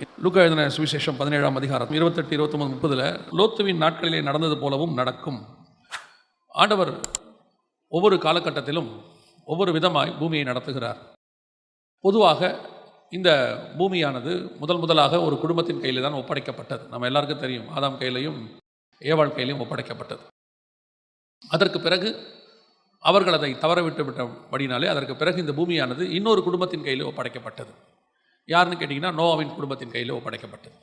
லூக்கா எழுதின சுவிசேஷம் 17ஆம் அதிகாரம் 28, 29, 30 லோத்துவின் நாட்களிலே நடந்தது போலவும் நடக்கும். ஆண்டவர் ஒவ்வொரு காலகட்டத்திலும் ஒவ்வொரு விதமாய் பூமியை நடத்துகிறார். பொதுவாக இந்த பூமியானது முதலாக ஒரு குடும்பத்தின் கையில் தான் ஒப்படைக்கப்பட்டது. நம்ம எல்லாருக்கும் தெரியும், ஆதாம் கையிலையும் ஏவாள் கையிலையும் ஒப்படைக்கப்பட்டது. அதற்கு பிறகு அவர்கள் அதை தவறவிட்டு விட்டபடினாலே அதற்கு பிறகு இந்த பூமியானது இன்னொரு குடும்பத்தின் கையில் ஒப்படைக்கப்பட்டது. யாருன்னு கேட்டிங்கன்னா நோவாவின் குடும்பத்தின் கையில் ஒப்படைக்கப்பட்டது.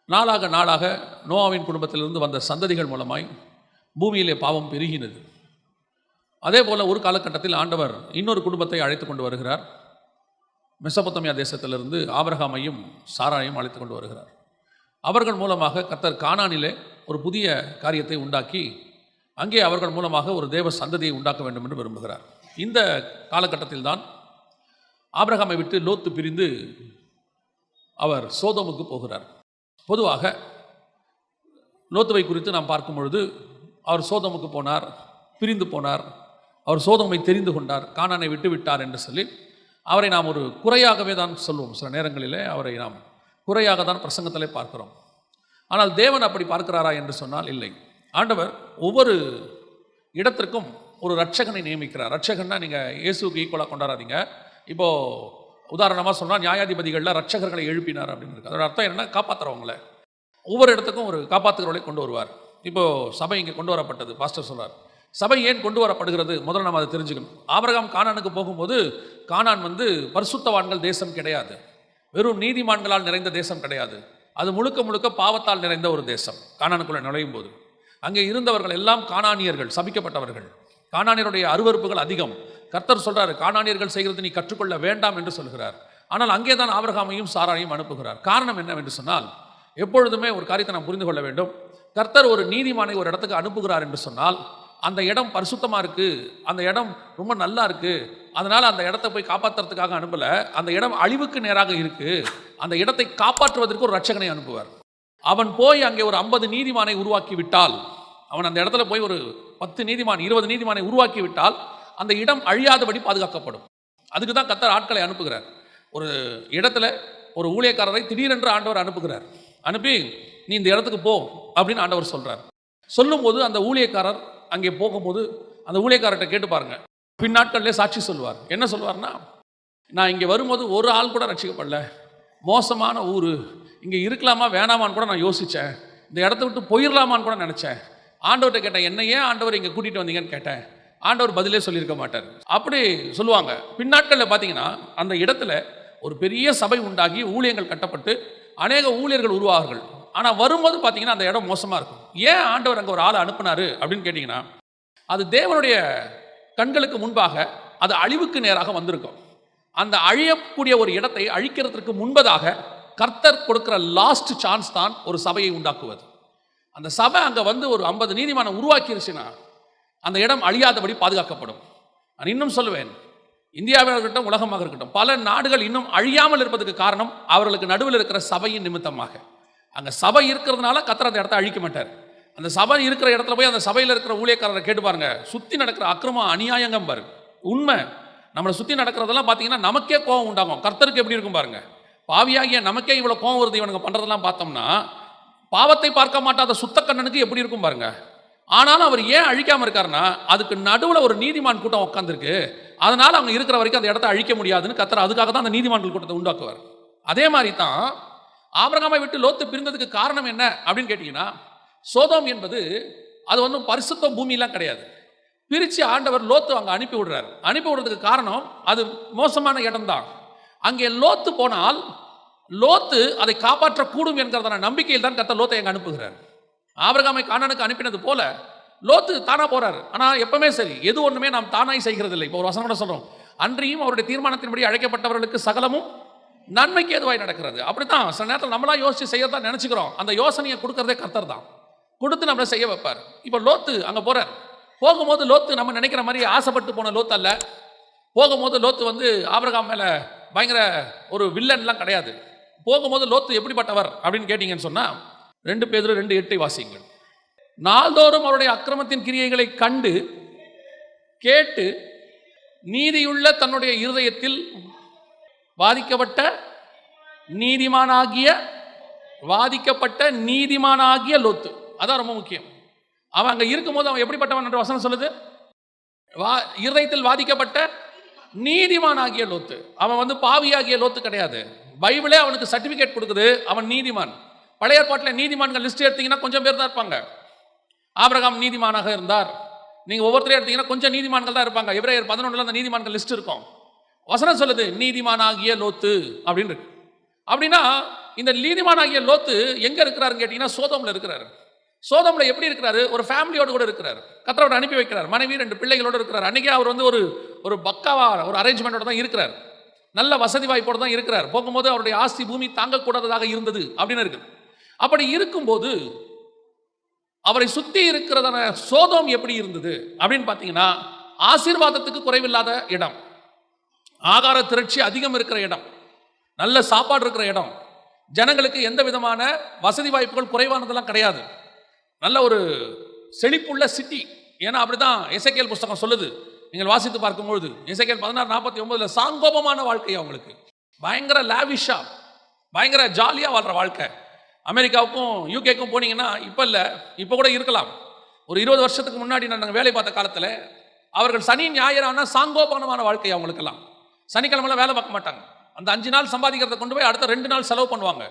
நாளாக நோவாவின் குடும்பத்திலிருந்து வந்த சந்ததிகள் மூலமாய் பூமியிலே பாவம் பெருகினது. அதே போல் ஒரு காலகட்டத்தில் ஆண்டவர் இன்னொரு குடும்பத்தை அழைத்து கொண்டு வருகிறார். மெசொப்பொத்தாமியா தேசத்திலிருந்து ஆபிரகாமையும் சாராயையும் அழைத்து கொண்டு வருகிறார். அவர்கள் மூலமாக கர்த்தர் கானானிலே ஒரு புதிய காரியத்தை உண்டாக்கி அங்கே அவர்கள் மூலமாக ஒரு தேவ சந்ததியை உண்டாக்க வேண்டும் என்று விரும்புகிறார். இந்த காலகட்டத்தில் தான் ஆபிரகாமை விட்டு லோத்து பிரிந்து அவர் சோதோமுக்கு போகிறார். பொதுவாக லோத்துவை குறித்து நாம் பார்க்கும் பொழுது அவர் சோதோமுக்கு போனார், பிரிந்து போனார், அவர் சோதோமை தெரிந்து கொண்டார், கானானை விட்டு விட்டார் என்று சொல்லி அவரை நாம் ஒரு குறையாகவே தான் சொல்வோம். சில நேரங்களிலே அவரை நாம் குறையாக தான் பிரசங்கத்திலே பார்க்கிறோம். ஆனால் தேவன் அப்படி பார்க்கிறாரா என்று சொன்னால் இல்லை. ஆண்டவர் ஒவ்வொரு இடத்திற்கும் ஒரு ரட்சகனை நியமிக்கிறார். ரட்சகன்னா நீங்கள் இயேசுக்கு ஈக்குவலாக கொண்டாடாதீங்க. இப்போது உதாரணமாக சொன்னால் நியாயாதிபதிகளில் ரட்சகர்களை எழுப்பினார் அப்படின்னு இருக்குது. அதோட அர்த்தம் என்னென்னா காப்பாற்றுறவங்களை. ஒவ்வொரு இடத்துக்கும் ஒரு காப்பாற்றுகிறவர்களை கொண்டு வருவார். இப்போது சபை இங்கே கொண்டு வரப்பட்டது. பாஸ்டர் சொல்கிறார், சபை ஏன் கொண்டு வரப்படுகிறது முதல்ல நம்ம அதை தெரிஞ்சுக்கணும். ஆபிரகாம் கானானுக்கு போகும்போது கானான் பரிசுத்தவான்கள் தேசம் கிடையாது, வெறும் நீதிமான்களால் நிறைந்த தேசம் கிடையாது. அது முழுக்க பாவத்தால் நிறைந்த ஒரு தேசம். கானானுக்குள்ளே நுழையும் போது அங்கே இருந்தவர்கள் எல்லாம் கானானியர்கள், சபிக்கப்பட்டவர்கள். கானானியருடைய அருவருப்புகள் அதிகம். கர்த்தர் சொல்கிறார், கானானியர்கள் செய்கிறது நீ கற்றுக்கொள்ள வேண்டாம் என்று சொல்கிறார். ஆனால் அங்கே தான் ஆபிரகாமையும் சாராயையும் அனுப்புகிறார். காரணம் என்னவென்று சொன்னால், எப்பொழுதுமே ஒரு காரியத்தை நாம் புரிந்து கொள்ள வேண்டும். கர்த்தர் ஒரு நீதிமானை ஒரு இடத்துக்கு அனுப்புகிறார் என்று சொன்னால் அந்த இடம் பரிசுத்தமாக இருக்குது, அந்த இடம் ரொம்ப நல்லா இருக்குது, அதனால் அந்த இடத்தை போய் காப்பாற்றுறதுக்காக அனுப்பலை. அந்த இடம் அழிவுக்கு நேராக இருக்குது, அந்த இடத்தை காப்பாற்றுவதற்கு ஒரு ரட்சகனை அனுப்புவார். அவன் போய் அங்கே ஒரு 50 நீதிமானை உருவாக்கி விட்டால், அவன் அந்த இடத்துல போய் ஒரு 10 நீதிமான் 20 நீதிமானை உருவாக்கி விட்டால் அந்த இடம் அழியாதபடி பாதுகாக்கப்படும். அதுக்கு தான் கர்த்தர் ஆட்களை அனுப்புகிறார். ஒரு இடத்துல ஒரு ஊழியக்காரரை திடீரென்று ஆண்டவர் அனுப்புகிறார். அனுப்பி நீ இந்த இடத்துக்கு போ அப்படின்னு ஆண்டவர் சொல்கிறார். சொல்லும்போது அந்த ஊழியக்காரர் அங்கே போகும்போது அந்த ஊழியக்காரர்கிட்ட கேட்டு பாருங்க, பின்னாட்களிலே சாட்சி சொல்வார். என்ன சொல்வார்னா, நான் இங்கே வரும்போது ஒரு ஆள் கூட ரட்சிக்கப்படல, மோசமான ஊர், இங்கே இருக்கலாமா வேணாமான்னு கூட நான் யோசித்தேன், இந்த இடத்த விட்டு போயிடலாமான்னு கூட நினச்சேன். ஆண்டவர்கிட்ட கேட்டேன், என்ன ஏன் ஆண்டவர் இங்கே கூட்டிகிட்டு வந்தீங்கன்னு கேட்டேன். ஆண்டவர் பதிலே சொல்லியிருக்க மாட்டார். அப்படி சொல்லுவாங்க. பின்னாட்களில் பார்த்தீங்கன்னா அந்த இடத்துல ஒரு பெரிய சபை உண்டாகி ஊழியங்கள் கட்டப்பட்டு அநேக ஊழியர்கள் உருவார்கள். ஆனால் வரும்போது பார்த்தீங்கன்னா அந்த இடம் மோசமாக இருக்கும். ஏன் ஆண்டவர் அங்கே ஒரு ஆளை அனுப்புனாரு அப்படின்னு கேட்டிங்கன்னா, அது தேவனுடைய கண்களுக்கு முன்பாக அது அழிவுக்கு நேராக வந்திருக்கும். அந்த அழியக்கூடிய ஒரு இடத்தை அழிக்கிறதுக்கு முன்பதாக கர்த்தர் கொடுக்கிற லாஸ்ட் சான்ஸ் தான் ஒரு சபையை உண்டாக்குவது. அந்த சபை அங்கே ஒரு 50 நீதிமானை உருவாக்கிருச்சுன்னா அந்த இடம் அழியாதபடி பாதுகாக்கப்படும். நான் இன்னும் சொல்லுவேன், இந்தியாவில் இருக்கட்டும், உலகமாக இருக்கட்டும், பல நாடுகள் இன்னும் அழியாமல் இருப்பதற்கு காரணம் அவர்களுக்கு நடுவில் இருக்கிற சபையின் நிமித்தமாக. அங்கே சபை இருக்கிறதுனால கர்த்தர் அந்த இடத்த அழிக்க மாட்டார். அந்த சபை இருக்கிற இடத்துல போய் அந்த சபையில் இருக்கிற ஊழியக்காரரை கேட்டு பாருங்க, சுற்றி நடக்கிற அக்கிரமம் அநியாயங்கம் பாருங்க. உண்மை, நம்மளை சுற்றி நடக்கிறதெல்லாம் பார்த்தீங்கன்னா நமக்கே கோபம் உண்டாகும். கர்த்தருக்கு எப்படி இருக்கும் பாருங்க. பாவியாகிய நமக்கே இவ்வளோ கோபம் வருது இவனுக்கு பண்ணுறதெல்லாம் பார்த்தோம்னா, பாவத்தை பார்க்க மாட்டாத சுத்த கண்ணனுக்கு எப்படி இருக்கும் பாருங்க. ஆனாலும் அவர் ஏன் அழிக்காமல் இருக்காருன்னா, அதுக்கு நடுவில் ஒரு நீதிமான் கூட்டம் உட்காந்துருக்கு. அதனால் அவங்க இருக்கிற வரைக்கும் அந்த இடத்த அழிக்க முடியாதுன்னு கர்த்தர் அதுக்காக தான் அந்த நீதிமான்கள் கூட்டத்தை உண்டாக்குவார். அதே மாதிரி தான் ஆபிரகாமை விட்டு லோத்து பிரிந்ததுக்கு காரணம் என்ன அப்படின்னு கேட்டிங்கன்னா, சோதோம் என்பது அது பரிசுத்த பூமியெல்லாம் கிடையாது. பிரித்து ஆண்டவர் லோத்து அங்கே அனுப்பி விடுறார். அனுப்பி விடுறதுக்கு காரணம் அது மோசமான இடம்தான். அங்கே லோத்து போனால் லோத்து அதை காப்பாற்றக்கூடும் என்கிறதான நம்பிக்கையில் தான் கர்த்தர் லோத்தை அங்கே அனுப்புகிறார். ஆபிரகாமை கானானுக்கு அனுப்பினது போல லோத்து தானா போறாரு. ஆனால் எப்பவுமே சரி, எது ஒன்றுமே நாம் தானாய் செய்கிறதில்லை. இப்போ ஒரு வசனம் கூட சொல்றோம், அன்றியும் அவருடைய தீர்மானத்தின்படி அழைக்கப்பட்டவர்களுக்கு சகலமும் நன்மைக்கு ஏதுவாய் நடக்கிறது. அப்படித்தான் சில நேரத்தில் நம்மளாம் யோசிச்சு செய்யறதா நினைச்சுக்கிறோம். அந்த யோசனையை கொடுக்கறதே கர்த்தர் தான், கொடுத்து நம்மளை செய்ய வைப்பார். இப்போ லோத்து அங்கே போறார். போகும்போது லோத்து நம்ம நினைக்கிற மாதிரி ஆசைப்பட்டு போன லோத்து அல்ல. போகும்போது லோத்து ஆபிரகாம் மேலே பயங்கர ஒரு வில்லன்லாம் கிடையாது. போகும்போது லோத்து எப்படிப்பட்டவர் அப்படின்னு கேட்டீங்கன்னு சொன்னால், 2 பேதுரு 2:8 வாசியுங்கள். நாள்தோறும் அவருடைய அக்கிரமத்தின் கிரியைகளை கண்டு கேட்டு நீதியுள்ள தன்னுடைய இருதயத்தில் பாதிக்கப்பட்ட நீதிமானாகிய வாதிக்கப்பட்ட நீதிமானாகிய லோத்து. அதான் ரொம்ப முக்கியம். அவன் அங்க இருக்கும்போது அவன் எப்படிப்பட்டவன் என்ற வசனம் சொல்லுது? இருதயத்தில் வாதிக்கப்பட்ட நீதிமானாகிய லோத்து. அவன் வந்து பாவியாகிய லோத்து கிடையாது. பைபிளே அவனுக்கு சர்டிபிகேட் கொடுக்குது, அவன் நீதிமான். பழைய ஏற்பாட்டில் நீதிமான்கள் லிஸ்ட் எடுத்தீங்கன்னா கொஞ்சம் பேர் தான் இருப்பாங்க. ஆபிரகாம் நீதிமானாக இருந்தார். நீங்க ஒவ்வொருத்தரையும் எடுத்தீங்கன்னா கொஞ்சம் நீதிமான்கள் தான் இருப்பாங்க. எபிரேயர் 11 அந்த நீதிமான்கள் லிஸ்ட் இருக்கும். வசனம் சொல்லுது நீதிமானாகிய லோத்து அப்படின்னு இருக்கு. அப்படின்னா இந்த நீதிமானாகிய லோத்து எங்க இருக்கிறாருன்னு கேட்டீங்கன்னா சோதோம்ல இருக்கிறாரு. சோதோம்ல எப்படி இருக்கிறாரு? ஒரு ஃபேமிலியோடு கூட இருக்கிறாரு. கர்த்தரோட அனுப்பி வைக்கிறார். மனைவி 2 பிள்ளைகளோடு இருக்கிறார். அன்னைக்கே அவர் வந்து ஒரு பக்காவா ஒரு அரேஞ்ச்மெண்டோட தான் இருக்கிறார். நல்ல வசதி வாய்ப்போடு தான் இருக்கிறார். போகும்போது அவருடைய ஆஸ்தி பூமி தாங்கக்கூடாததாக இருந்தது அப்படின்னு இருக்கு. அப்படி இருக்கும்போது அவரை சுத்தி இருக்கிறதான சோதோம் எப்படி இருந்தது அப்படின்னு பார்த்தீங்கன்னா, ஆசீர்வாதத்துக்கு குறைவில்லாத இடம், ஆகார திரட்சி அதிகம் இருக்கிற இடம், நல்ல சாப்பாடு இருக்கிற இடம், ஜனங்களுக்கு எந்த விதமான வசதி வாய்ப்புகள் குறைவானதெல்லாம் கிடையாது. நல்ல ஒரு செழிப்புள்ள சிட்டி. ஏன்னா அப்படிதான் எசேக்கியேல் புஸ்தகம் சொல்லுது. நீங்கள் வாசித்து பார்க்கும்பொழுது எசேக்கியேல் 16:49 சாங்கோபமான வாழ்க்கை அவங்களுக்கு, பயங்கர லாவிஷா, பயங்கர ஜாலியா வாழ்ற வாழ்க்கை. அமெரிக்காவுக்கும் யூகேக்கும் போனீங்கன்னா இப்போ இல்லை, இப்போ கூட இருக்கலாம். ஒரு 20 வருஷத்துக்கு முன்னாடி நாங்கள் வேலை பார்த்த காலத்தில் அவர்கள் சனி ஞாயிறான சாங்கோபனமான வாழ்க்கை அவங்களுக்கெல்லாம். சனிக்கிழமைலாம் வேலை பார்க்க மாட்டாங்க. அந்த 5 நாள் சம்பாதிக்கிறத கொண்டு போய் அடுத்த 2 நாள் செலவு பண்ணுவாங்க.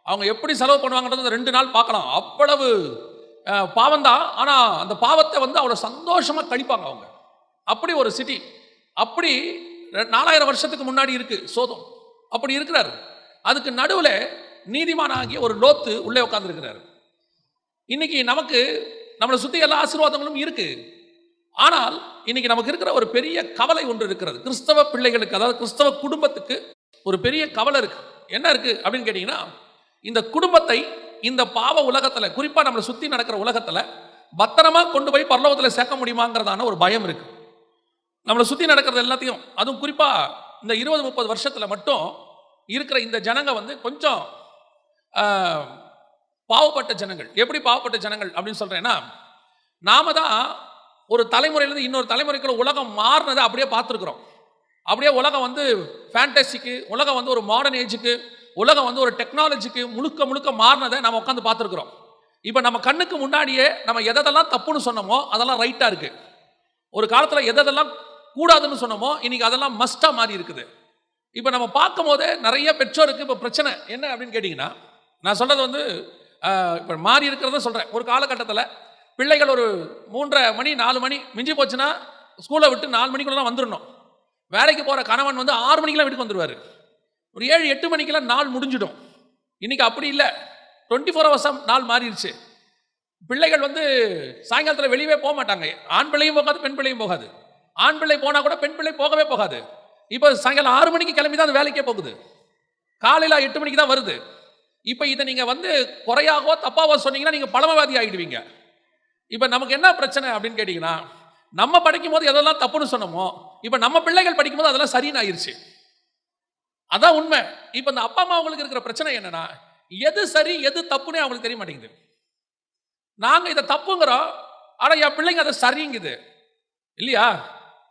அவங்க எப்படி செலவு பண்ணுவாங்கன்றது 2 நாள் பார்க்கலாம். அவ்வளவு பாவம் தான். ஆனால் அந்த பாவத்தை வந்து அவ்வளோ சந்தோஷமாக கழிப்பாங்க அவங்க. அப்படி ஒரு சிட்டி. அப்படி 4000 வருஷத்துக்கு முன்னாடி இருக்கு சோதோம். அப்படி இருக்கிறார். அதுக்கு நடுவில் நீதிமானாகிய ஒரு லோத்து உள்ளே உட்கார்ந்து இருக்கிறார். இன்னைக்கு நமக்கு நம்மளை சுற்றி எல்லா ஆசீர்வாதங்களும் இருக்கு. ஆனால் இன்னைக்கு நமக்கு இருக்கிற ஒரு பெரிய கவலை ஒன்று இருக்கிறது. கிறிஸ்தவ பிள்ளைகளுக்கு, அதாவது கிறிஸ்தவ குடும்பத்துக்கு ஒரு பெரிய கவலை இருக்கு. என்ன இருக்கு அப்படின்னு கேட்டீங்கன்னா, இந்த குடும்பத்தை இந்த பாவ உலகத்துல, குறிப்பா நம்மளை சுத்தி நடக்கிற உலகத்துல பத்திரமா கொண்டு போய் பரலோகத்துல சேர்க்க முடியுமாங்கிறதான ஒரு பயம் இருக்கு. நம்மளை சுத்தி நடக்கிறது எல்லாத்தையும், அதுவும் குறிப்பா இந்த 20-30 வருஷத்துல மட்டும் இருக்கிற இந்த ஜனங்க வந்து கொஞ்சம் பாவப்பட்ட ஜனங்கள். எப்படி பாவப்பட்ட ஜனங்கள் அப்படின்னு சொல்றேன்னா, நாம தான் ஒரு தலைமுறையிலிருந்து இன்னொரு தலைமுறைக்குள்ள உலகம் மாறினதை அப்படியே பார்த்துருக்குறோம். அப்படியே உலகம் வந்து ஃபேண்டசிக்கு, உலகம் வந்து ஒரு மாடர்ன் ஏஜுக்கு, உலகம் வந்து ஒரு டெக்னாலஜிக்கு முழுக்க முழுக்க மாறினதை நம்ம உட்காந்து பார்த்துருக்குறோம். இப்போ நம்ம கண்ணுக்கு முன்னாடியே நம்ம எதெல்லாம் தப்புன்னு சொன்னோமோ அதெல்லாம் ரைட்டாக இருக்கு. ஒரு காலத்தில் எதெல்லாம் கூடாதுன்னு சொன்னோமோ இன்னைக்கு அதெல்லாம் மஸ்டா மாறி இருக்குது. இப்போ நம்ம பார்க்கும் போதே நிறைய பெற்றோருக்கு இப்போ பிரச்சனை என்ன அப்படின்னு கேட்டிங்கன்னா, நான் சொல்றது வந்து இப்போ மாறி இருக்கிறத சொல்கிறேன். ஒரு காலகட்டத்தில் பிள்ளைகள் ஒரு 3:30 மணி 4 மணி மிஞ்சி போச்சுன்னா ஸ்கூலை விட்டு 4 மணிக்குள்ளலாம் வந்துடணும். வேலைக்கு போகிற கணவன் வந்து 6 மணிக்கெல்லாம் வீட்டுக்கு வந்துடுவார். ஒரு 7-8 மணிக்கெல்லாம் நாள் முடிஞ்சிடும். இன்னைக்கு அப்படி இல்லை, 24 hours நாள் மாறிடுச்சு. பிள்ளைகள் வந்து சாயங்காலத்தில் வெளியே போக மாட்டாங்க. ஆண் பிள்ளையும் போகாது, பெண் பிள்ளையும் போகாது. ஆண் பிள்ளை போனால் கூட பெண் பிள்ளை போகவே போகாது. இப்போ சாயங்காலம் 6 மணிக்கு கிளம்பி தான் அந்த வேலைக்கே போகுது. காலையில் 8 மணிக்கு தான் வருது. இப்போ இதை நீங்கள் வந்து குறையாகவோ தப்பாவோ சொன்னீங்கன்னா நீங்கள் பழமவாதி ஆகிடுவீங்க. இப்போ நமக்கு என்ன பிரச்சனை அப்படின்னு கேட்டிங்கன்னா, நம்ம படிக்கும் போது எதெல்லாம் தப்புன்னு சொன்னோமோ இப்போ நம்ம பிள்ளைகள் படிக்கும் போது அதெல்லாம் சரின்னு ஆயிடுச்சு. அதான் உண்மை. இப்போ இந்த அப்பா அம்மா அவங்களுக்கு இருக்கிற பிரச்சனை என்னன்னா, எது சரி எது தப்புன்னே அவங்களுக்கு தெரிய மாட்டேங்குது. நாங்கள் இதை தப்புங்கிறோம், ஆனால் என் பிள்ளைங்க அதை சரிங்குது இல்லையா?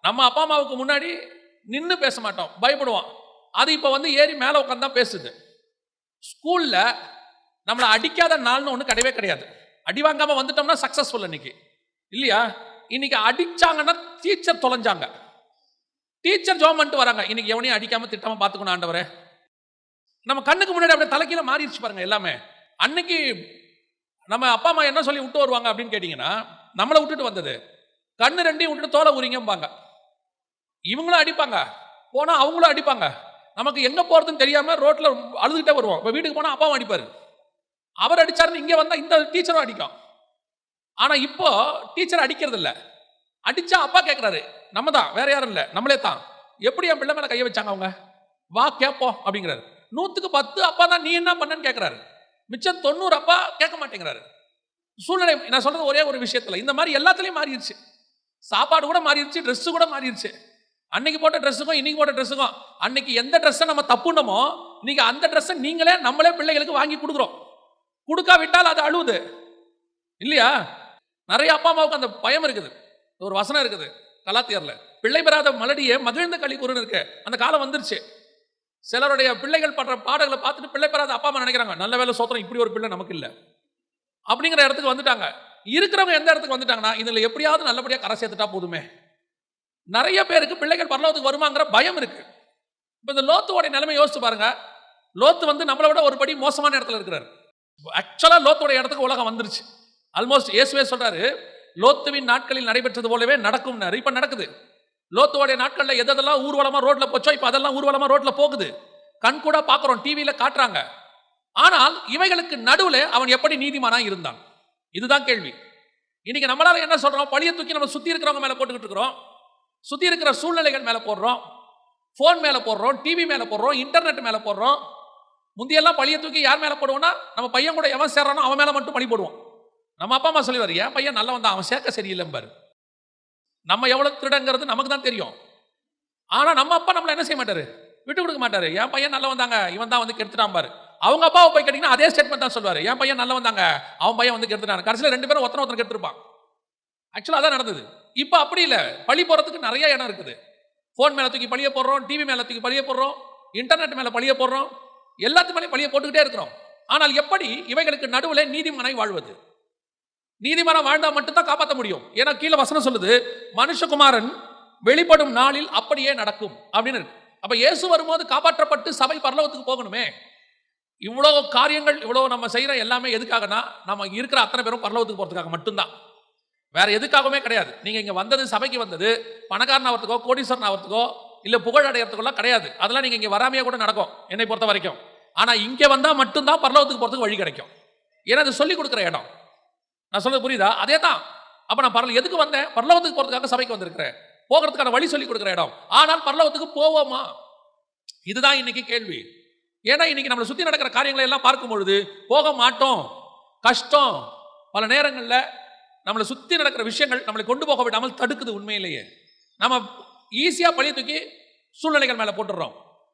நம்ம அப்பா அம்மாவுக்கு முன்னாடி நின்று பேச மாட்டோம், பயப்படுவோம். அது இப்போ வந்து ஏறி மேலே உட்காந்து தான் பேசுது. ஸ்கூலில் நம்மளை அடிக்காத நாள்னு ஒன்று கிடையவே கிடையாது. அடி வாங்காமல் வந்துட்டோம்னா சக்ஸஸ்ஃபுல் இன்னைக்கு இல்லையா? இன்னைக்கு அடிச்சாங்கன்னா டீச்சர் தொலைஞ்சாங்க. டீச்சர் ஜாப் பண்ணிட்டு வராங்க. இன்னைக்கு எவனையும் அடிக்காம திட்டாம பார்த்துக்கணும் ஆண்டவரே. நம்ம கண்ணுக்கு முன்னாடி அப்படியே தலைக்கீழ மாறிடுச்சு பாருங்க எல்லாமே. அன்னைக்கு நம்ம அப்பா அம்மா என்ன சொல்லி விட்டு வருவாங்க அப்படின்னு கேட்டீங்கன்னா, நம்மளை விட்டுட்டு வந்தது கண்ணு ரெண்டையும் விட்டுட்டு தோலை உரிங்கம்பாங்க. இவங்களும் அடிப்பாங்க, போனா அவங்களும் அடிப்பாங்க. நமக்கு எங்க போறதுன்னு தெரியாம ரோட்ல அழுதுகிட்டே வருவோம். இப்போ வீட்டுக்கு போனா அப்பாவும் அடிப்பாரு. அவர் அடிச்சாருன்னு இங்க வந்தா இந்த டீச்சரும் அடிக்கும். ஆனா இப்போ டீச்சர் அடிக்கிறது இல்லை. அடிச்சா அப்பா கேட்கிறாரு, நம்ம தான், வேற யாரும் இல்லை, நம்மளே தான். எப்படி என் பிள்ளை மேல கையை வச்சாங்க அவங்க? வா கேட்போம் அப்படிங்கிறாரு. 100க்கு 10 அப்பா தான் நீ என்ன பண்ணன்னு கேட்கிறாரு. மிச்சம் 90 அப்பா கேட்க மாட்டேங்கிறாரு. சூழ்நிலை நான் சொல்றது ஒரே ஒரு விஷயத்துல இந்த மாதிரி எல்லாத்துலயும் மாறிடுச்சு. சாப்பாடு கூட மாறிடுச்சு, ட்ரெஸ் கூட மாறிடுச்சு. அன்னைக்கு போட்ட ட்ரெஸ்ஸுக்கும் இன்னைக்கு போட்ட ட்ரெஸ்ஸுக்கும், அன்னைக்கு எந்த ட்ரெஸ்ஸை நம்ம தப்புனமோ இன்னைக்கு அந்த ட்ரெஸ்ஸை நம்மளே பிள்ளைகளுக்கு வாங்கி கொடுக்குறோம். கொடுக்காவிட்டால் அது அழுவுது இல்லையா? நிறைய அப்பா அம்மாவுக்கு அந்த பயம் இருக்குது. ஒரு வசனம் இருக்குது கலாத்தியர்ல, பிள்ளை பெறாத மலடியே மகிழ்ந்த களி கூறுன்னு இருக்கு. அந்த காலம் வந்துருச்சு. சிலருடைய பிள்ளைகள் பண்ற பாடங்களை பார்த்துட்டு பிள்ளை பெறாத அப்பா அம்மா நினைக்கிறாங்க, நல்ல வேலை சோத்திரம், இப்படி ஒரு பிள்ளை நமக்கு இல்லை அப்படிங்கிற இடத்துக்கு வந்துட்டாங்க. இருக்கிறவங்க எந்த இடத்துக்கு வந்துட்டாங்கன்னா, இதுல எப்படியாவது நல்லபடியா கரை சேர்த்துட்டா போதுமே. நிறைய பேருக்கு பிள்ளைகள் பரலோகத்துக்கு வருமாங்கிற பயம் இருக்கு. இப்ப இந்த லோத்துவோட நிலைமை யோசிச்சு பாருங்க. லோத்து வந்து நம்மளை விட ஒரு படி மோசமான இடத்துல இருக்கிறார். ஆக்சுவலா லோத்தோட இடத்துக்கு உலகம் வந்துருச்சு. ஆல்மோஸ்ட் இயேசுவே சொல்றாரு, லோத்துவின் நாட்களில் நடைபெற்றது போலவே நடக்கும். இப்ப நடக்குது. லோத்துவோட நாட்கள்ல எதெல்லாம் ஊர்வலமா ரோட்ல போச்சோ இப்ப அதெல்லாம் ஊர்வலமா ரோட்ல போகுது. கண் கூட பாக்குறோம், டிவியில காட்டுறாங்க. ஆனால் இவைகளுக்கு நடுவுல அவன் எப்படி நீதிமானா இருந்தான்? இதுதான் கேள்வி. இன்னைக்கு நம்மளால என்ன சொல்றோம்? பழிய தூக்கி நம்ம சுத்தி இருக்கிறவங்க மேல போட்டுக்கிட்டு இருக்கிறோம். சுத்தி இருக்கிற சூழ்நிலைகள் மேல போடுறோம், போன் மேல போடுறோம், டிவி மேல போடுறோம், இன்டர்நெட் மேல போடுறோம். முந்தியெல்லாம் பழிய தூக்கி யார் மேல போடுவோம்னா, நம்ம பையன் கூட எவன் சேர்றானோ அவன் மேல மட்டும் பழி போடுவோம். நம்ம அப்பா அம்மா சொல்லுவாரு, என் பையன் நல்ல வந்தான், அவன் சேர்க்க சரியில்லைம்பாரு. நம்ம எவ்வளவு திருடங்கிறது நமக்கு தான் தெரியும். ஆனா நம்ம அப்பா நம்மள என்ன செய்ய மாட்டாரு, விட்டு கொடுக்க மாட்டாரு. என் பையன் நல்ல வந்தாங்க, இவன் தான் வந்து கெடுத்துட்டான் பாரு. அவங்க அப்பாவை போய் கேட்டீங்கன்னா அதே ஸ்டேட்மெண்ட் தான் சொல்லுவாரு, என் பையன் நல்ல வந்தாங்க, அவன் பையன் வந்து கெடுத்துட்டான். கடைசியில் ரெண்டு பேரும் ஒருத்தர் கெடுத்துருப்பான். ஆக்சுவலா அதான் நடந்தது. இப்ப அப்படி இல்லை. பழி போறதுக்கு நிறைய இடம் இருக்குது. போன் மேல தூக்கி பழிய போடுறோம், டிவி மேல தூக்கி பழிய போடுறோம், இன்டர்நெட் மேல பழிய போடுறோம், எல்லாத்து மேலே பழிய போட்டுக்கிட்டே இருக்கிறோம். ஆனால் எப்படி இவைகளுக்கு நடுவில் நீதிமானாய் வாழ்வது? நீதிமானா வாழ்ந்தா மட்டும்தான் காப்பாற்ற முடியும். ஏன்னா கீழே வசனம் சொல்லுது, மனுஷகுமாரன் வெளிப்படும் நாளில் அப்படியே நடக்கும் அப்படின்னு இருக்கு. அப்ப இயேசு வரும்போது காப்பாற்றப்பட்டு சபை பரலோகத்துக்கு போகணுமே. இவ்வளவு காரியங்கள், இவ்வளவு நம்ம செய்யற எல்லாமே எதுக்காகனா, நம்ம இருக்கிற அத்தனை பேரும் பரலோகத்துக்கு போறதுக்காக மட்டும்தான், வேற எதுக்காகவே கிடையாது. நீங்க இங்க வந்தது, சபைக்கு வந்தது பணக்காரன் ஆகிறதுக்கோ கோடீஸ்வரன் ஆகிறதுக்கோ இல்ல புகழ் அடையறதுக்கெல்லாம் கிடையாது. அதெல்லாம் நீங்க இங்க வராமையே கூட நடக்கும் என்னை பொறுத்த வரைக்கும். ஆனா இங்க வந்தா மட்டும்தான் பரலோகத்துக்கு போறதுக்கு வழி கிடைக்கும். ஏன்னா அது சொல்லி கொடுக்குற இடம். நான் சொல்றது புரியுதா? அதே தான். அப்ப நான் எதுக்கு வந்தேன்? பரலோகத்துக்கு போறதுக்காக சபைக்கு வந்திருக்கிறேன். போகிறதுக்கான வழி சொல்லி கொடுக்குற இடம். ஆனால் பரலோகத்துக்கு போவோமா? இதுதான் இன்னைக்கு கேள்வி. ஏன்னா இன்னைக்கு நம்மளை சுத்தி நடக்கிற காரியங்களை எல்லாம் பார்க்கும் பொழுது போக மாட்டோம், கஷ்டம். பல நேரங்களில் நம்மளை சுத்தி நடக்கிற விஷயங்கள் நம்மளை கொண்டு போக விடாமல் தடுக்குது. உண்மையிலேயே நம்ம ஈஸியா பழிய தூக்கி சூழ்நிலைகள் மேல போட்டுறோம்,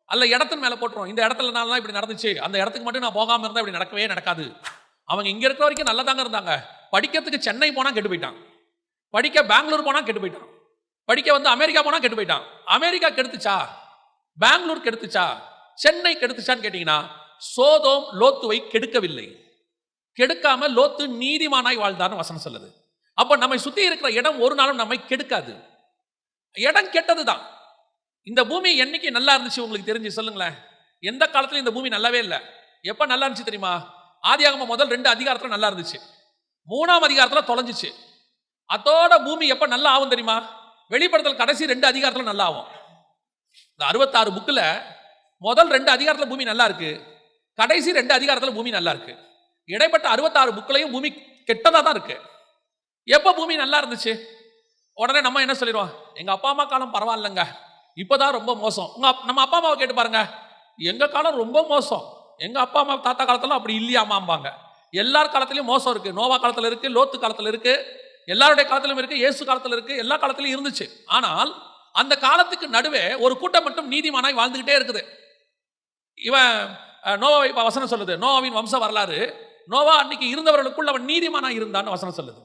அல்ல இடத்தின் மேல போட்டுறோம். இந்த இடத்துல தான் இப்படி நடந்துச்சு, அந்த இடத்துக்கு மட்டும் நான் போகாம இருந்தா இப்படி நடக்கவே நடக்காது. அவங்க இங்க இருக்கிற வரைக்கும் நல்லா தாங்க இருந்தாங்க. படிக்கிறதுக்கு சென்னை போனா கெட்டு போயிட்டான், படிக்க பெங்களூர் போனா கெட்டு போயிட்டான், படிக்க வந்து அமெரிக்கா போனா கெட்டு போயிட்டான். அமெரிக்கா கெடுத்துச்சா, பெங்களூர் கெடுத்துச்சா, சென்னை கெடுத்துச்சான்னு கேட்டீங்கன்னா, சோதோம் லோத்துவை கெடுக்கவில்லை. கெடுக்காம லோத்து நீதிமானாய் வாழ்ந்தான்னு வசனம் சொல்லுது. அப்ப நம்மை சுத்தி இருக்கிற இடம் ஒரு நாளும் நம்மை கெடுக்காது. இடம் கெட்டதுதான். இந்த பூமி என்னைக்கு நல்லா இருந்துச்சு உங்களுக்கு தெரிஞ்சு சொல்லுங்களேன். எந்த காலத்துல இந்த பூமி நல்லாவே இல்லை. எப்ப நல்லா இருந்துச்சு தெரியுமா? ஆதியாகமம் முதல் 2 அதிகாரத்துல நல்லா இருந்துச்சு, 3ஆம் அதிகாரத்துல தொலைஞ்சிச்சு. அதோட பூமி எப்ப நல்லா ஆகும் தெரியுமா? வெளிப்படுத்தல் கடைசி 2 அதிகாரத்துல நல்லா ஆகும். இந்த 66 புக்ல முதல் 2 அதிகாரத்துல பூமி நல்லா இருக்கு, கடைசி 2 அதிகாரத்துல பூமி நல்லா இருக்கு. இடைப்பட்ட 66 புக்லையும் பூமி கெட்டதா தான் இருக்கு. எப்ப பூமி நல்லா இருந்துச்சு? உடனே நம்ம என்ன சொல்லிடுவோம், எங்க அப்பா அம்மா காலம் பரவாயில்லைங்க, இப்பதான் ரொம்ப மோசம். நம்ம அப்பா அம்மாவை கேட்டு பாருங்க, எங்க காலம் ரொம்ப மோசம், எங்க அப்பா அம்மா தாத்தா காலத்துல அப்படி இல்லையாமாம்பாங்க. எல்லார் காலத்திலயும் மோசம் இருக்கு. நோவா காலத்துல இருக்கு, லோத்து காலத்துல இருக்கு, எல்லாருடைய காலத்திலும் இருக்கு, இயேசு காலத்துல இருக்கு, எல்லா காலத்திலும் இருந்துச்சு. ஆனால் அந்த காலத்துக்கு நடுவே ஒரு கூட்டம் மட்டும் நீதிமானாய் வாழ்ந்துகிட்டே இருக்குது. இவன் நோவாவை வசனம் சொல்லுது, நோவாவின் வம்ச வரலாறு. நோவா அன்னைக்கு இருந்தவர்களுக்குள்ள அவன் நீதிமானாய் இருந்தான்னு வசனம் சொல்லுது.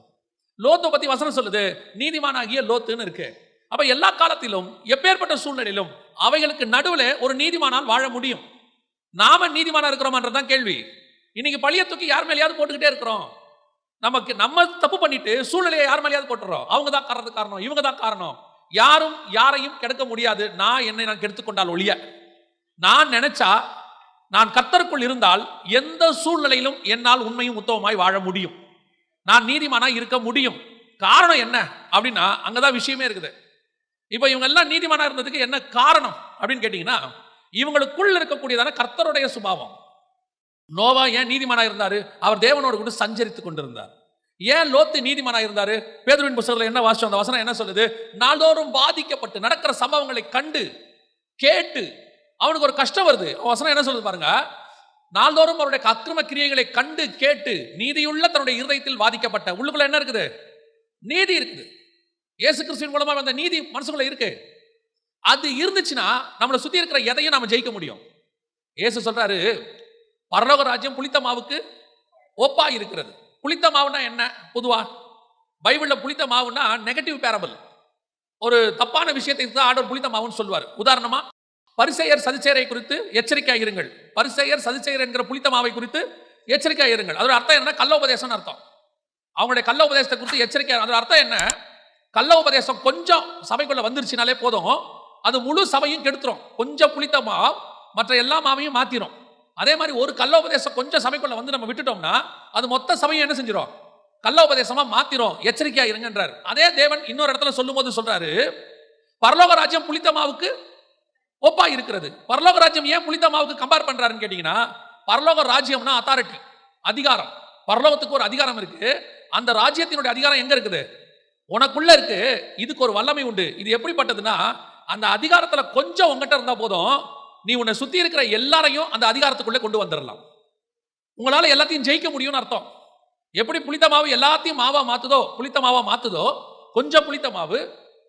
லோத்தை பத்தி வசனம் சொல்லுது, நீதிமானாகிய லோத்துன்னு இருக்கு. அப்ப எல்லா காலத்திலும் எப்பேற்பட்ட சூழ்நிலையிலும் அவைகளுக்கு நடுவில் ஒரு நீதிமானால் வாழ முடியும். நாம நீதிமானா இருக்கிறோம்ன்றதான் கேள்வி. இன்னைக்கு பழிய தூக்கி யார் மேலேயாவது போட்டுக்கிட்டே இருக்கிறோம். நம்ம தப்பு பண்ணிட்டு சூழ்நிலையை யார் மேலேயாவது போட்டுறோம். அவங்க தான் காரணம், இவங்க தான் காரணம். யாரும் யாரையும் கெடுக்க முடியாது. என்னை நான் கெடுத்துக்கொண்டால் ஒழிய, நான் நினைச்சா, நான் கர்த்தருக்குள் இருந்தால் எந்த சூழ்நிலையிலும் என்னால் உண்மையும் உத்தமமாய் வாழ முடியும். நான் நீதிமானா இருக்க முடியும். காரணம் என்ன அப்படின்னா, அங்கதான் விஷயமே இருக்குது. இப்ப இவங்க எல்லாம் நீதிமானா இருந்ததுக்கு என்ன காரணம் அப்படின்னு கேட்டீங்கன்னா, இவங்களுக்குள் இருக்கக்கூடியதான கர்த்தருடைய சுபாவம். நோவா ஏன் நீதிமானா இருந்தாரு? அவர் தேவனோடு கூட சஞ்சரித்துக் கொண்டிருந்தார். ஏன் லோத்து நீதிமானா இருந்தாரு? பேதுருவின் புத்தகத்துல என்ன வாசிச்சோம்? அந்த வசனம் என்ன சொல்லுது? நாள்தோறும் பாதிக்கப்பட்டு நடக்கிற சம்பவங்களை கண்டு கேட்டு அவனுக்கு ஒரு கஷ்டம் வருது. வசனம் என்ன சொல்லுது பாருங்க, நாள்தோறும் அவருடைய அக்கிரம கிரியைகளை கண்டு கேட்டு நீதியுள்ள தன்னுடைய இருதயத்தில் பாதிக்கப்பட்ட. உள்ளுக்குள்ள என்ன இருக்குது? நீதி இருக்குது. இயேசு கிறிஸ்துவின் மூலமா அந்த நீதி மனசுக்குள்ள இருக்கு. அது இருந்துச்சுன்னா நம்மளை சுத்தி இருக்கிற எதையும் நாம ஜெயிக்க முடியும். இயேசு சொல்றாரு, பரலோக ராஜ்யம் புளித்த மாவுக்கு ஒப்பா இருக்கிறது. புளித்த மாவுனா என்ன? பொதுவா பைபிள்ல புளித்த மாவுனா நெகட்டிவ் பேரபிள். ஒரு தப்பான விஷயத்தை தான் ஆண்டவர் புளித்த மாவுன்னு சொல்லுவார். உதாரணமா, பரிசேயர் சதுசேயரை குறித்து எச்சரிக்கையாக இருங்கள். பரிசேயர் சதுசேயர் என்கிற புளித்த மாவை குறித்து எச்சரிக்கையாக இருங்கள். அதோட அர்த்தம் என்ன? கள்ள உபதேசம் அர்த்தம். அவங்களுடைய கள்ள உபதேசத்தை குறித்து எச்சரிக்கை. அதோட அர்த்தம் என்ன? கள்ள உபதேசம் கொஞ்சம் சபைக்குள்ள வந்துருச்சுனாலே போதும், அது முழு சபையும் கெடுத்துரும். கொஞ்சம் புளித்த மாவு மற்ற எல்லா மாவையும் மாத்திரும். அதே மாதிரி ஒரு கள்ள உபதேசம் கொஞ்சம் சபைக்குள்ள வந்து நம்ம விட்டுட்டோம்னா அது மொத்த சபையும் என்ன செஞ்சிடும்? கள்ள உபதேசமா மாத்திரும். எச்சரிக்கையா இருங்கன்றார். அதே தேவன் இன்னொரு இடத்துல சொல்லும் போது சொல்றாரு, பரலோக ராஜ்யம் புளித்த மாவுக்கு ஒப்பா இருக்கிறது. பரலோக ராஜ்யம் ஏன் புளித்த மாவுக்கு கம்பேர் பண்றாருன்னு கேட்டீங்கன்னா, பரலோக ராஜ்யம்னா அத்தாரிட்டி, அதிகாரம். பரலோகத்துக்கு ஒரு அதிகாரம் இருக்கு. அந்த ராஜ்யத்தினுடைய அதிகாரம் எங்க இருக்குது? உனக்குள்ள இருக்கு. இதுக்கு ஒரு வல்லமை உண்டு. இது எப்படிப்பட்டதுன்னா, அந்த அதிகாரத்துல கொஞ்சம் உங்ககிட்ட இருந்தா போதும், நீ உன்னை சுத்தி இருக்கிற எல்லாரையும் அந்த அதிகாரத்துக்குள்ளே கொண்டு வந்துடலாம். உங்களால எல்லாத்தையும் ஜெயிக்க முடியும்னு அர்த்தம். எப்படி புளித்த மாவு எல்லாத்தையும் மாவா மாத்துதோ, புளித்த மாவா மாத்துதோ, கொஞ்சம் புளித்த மாவு,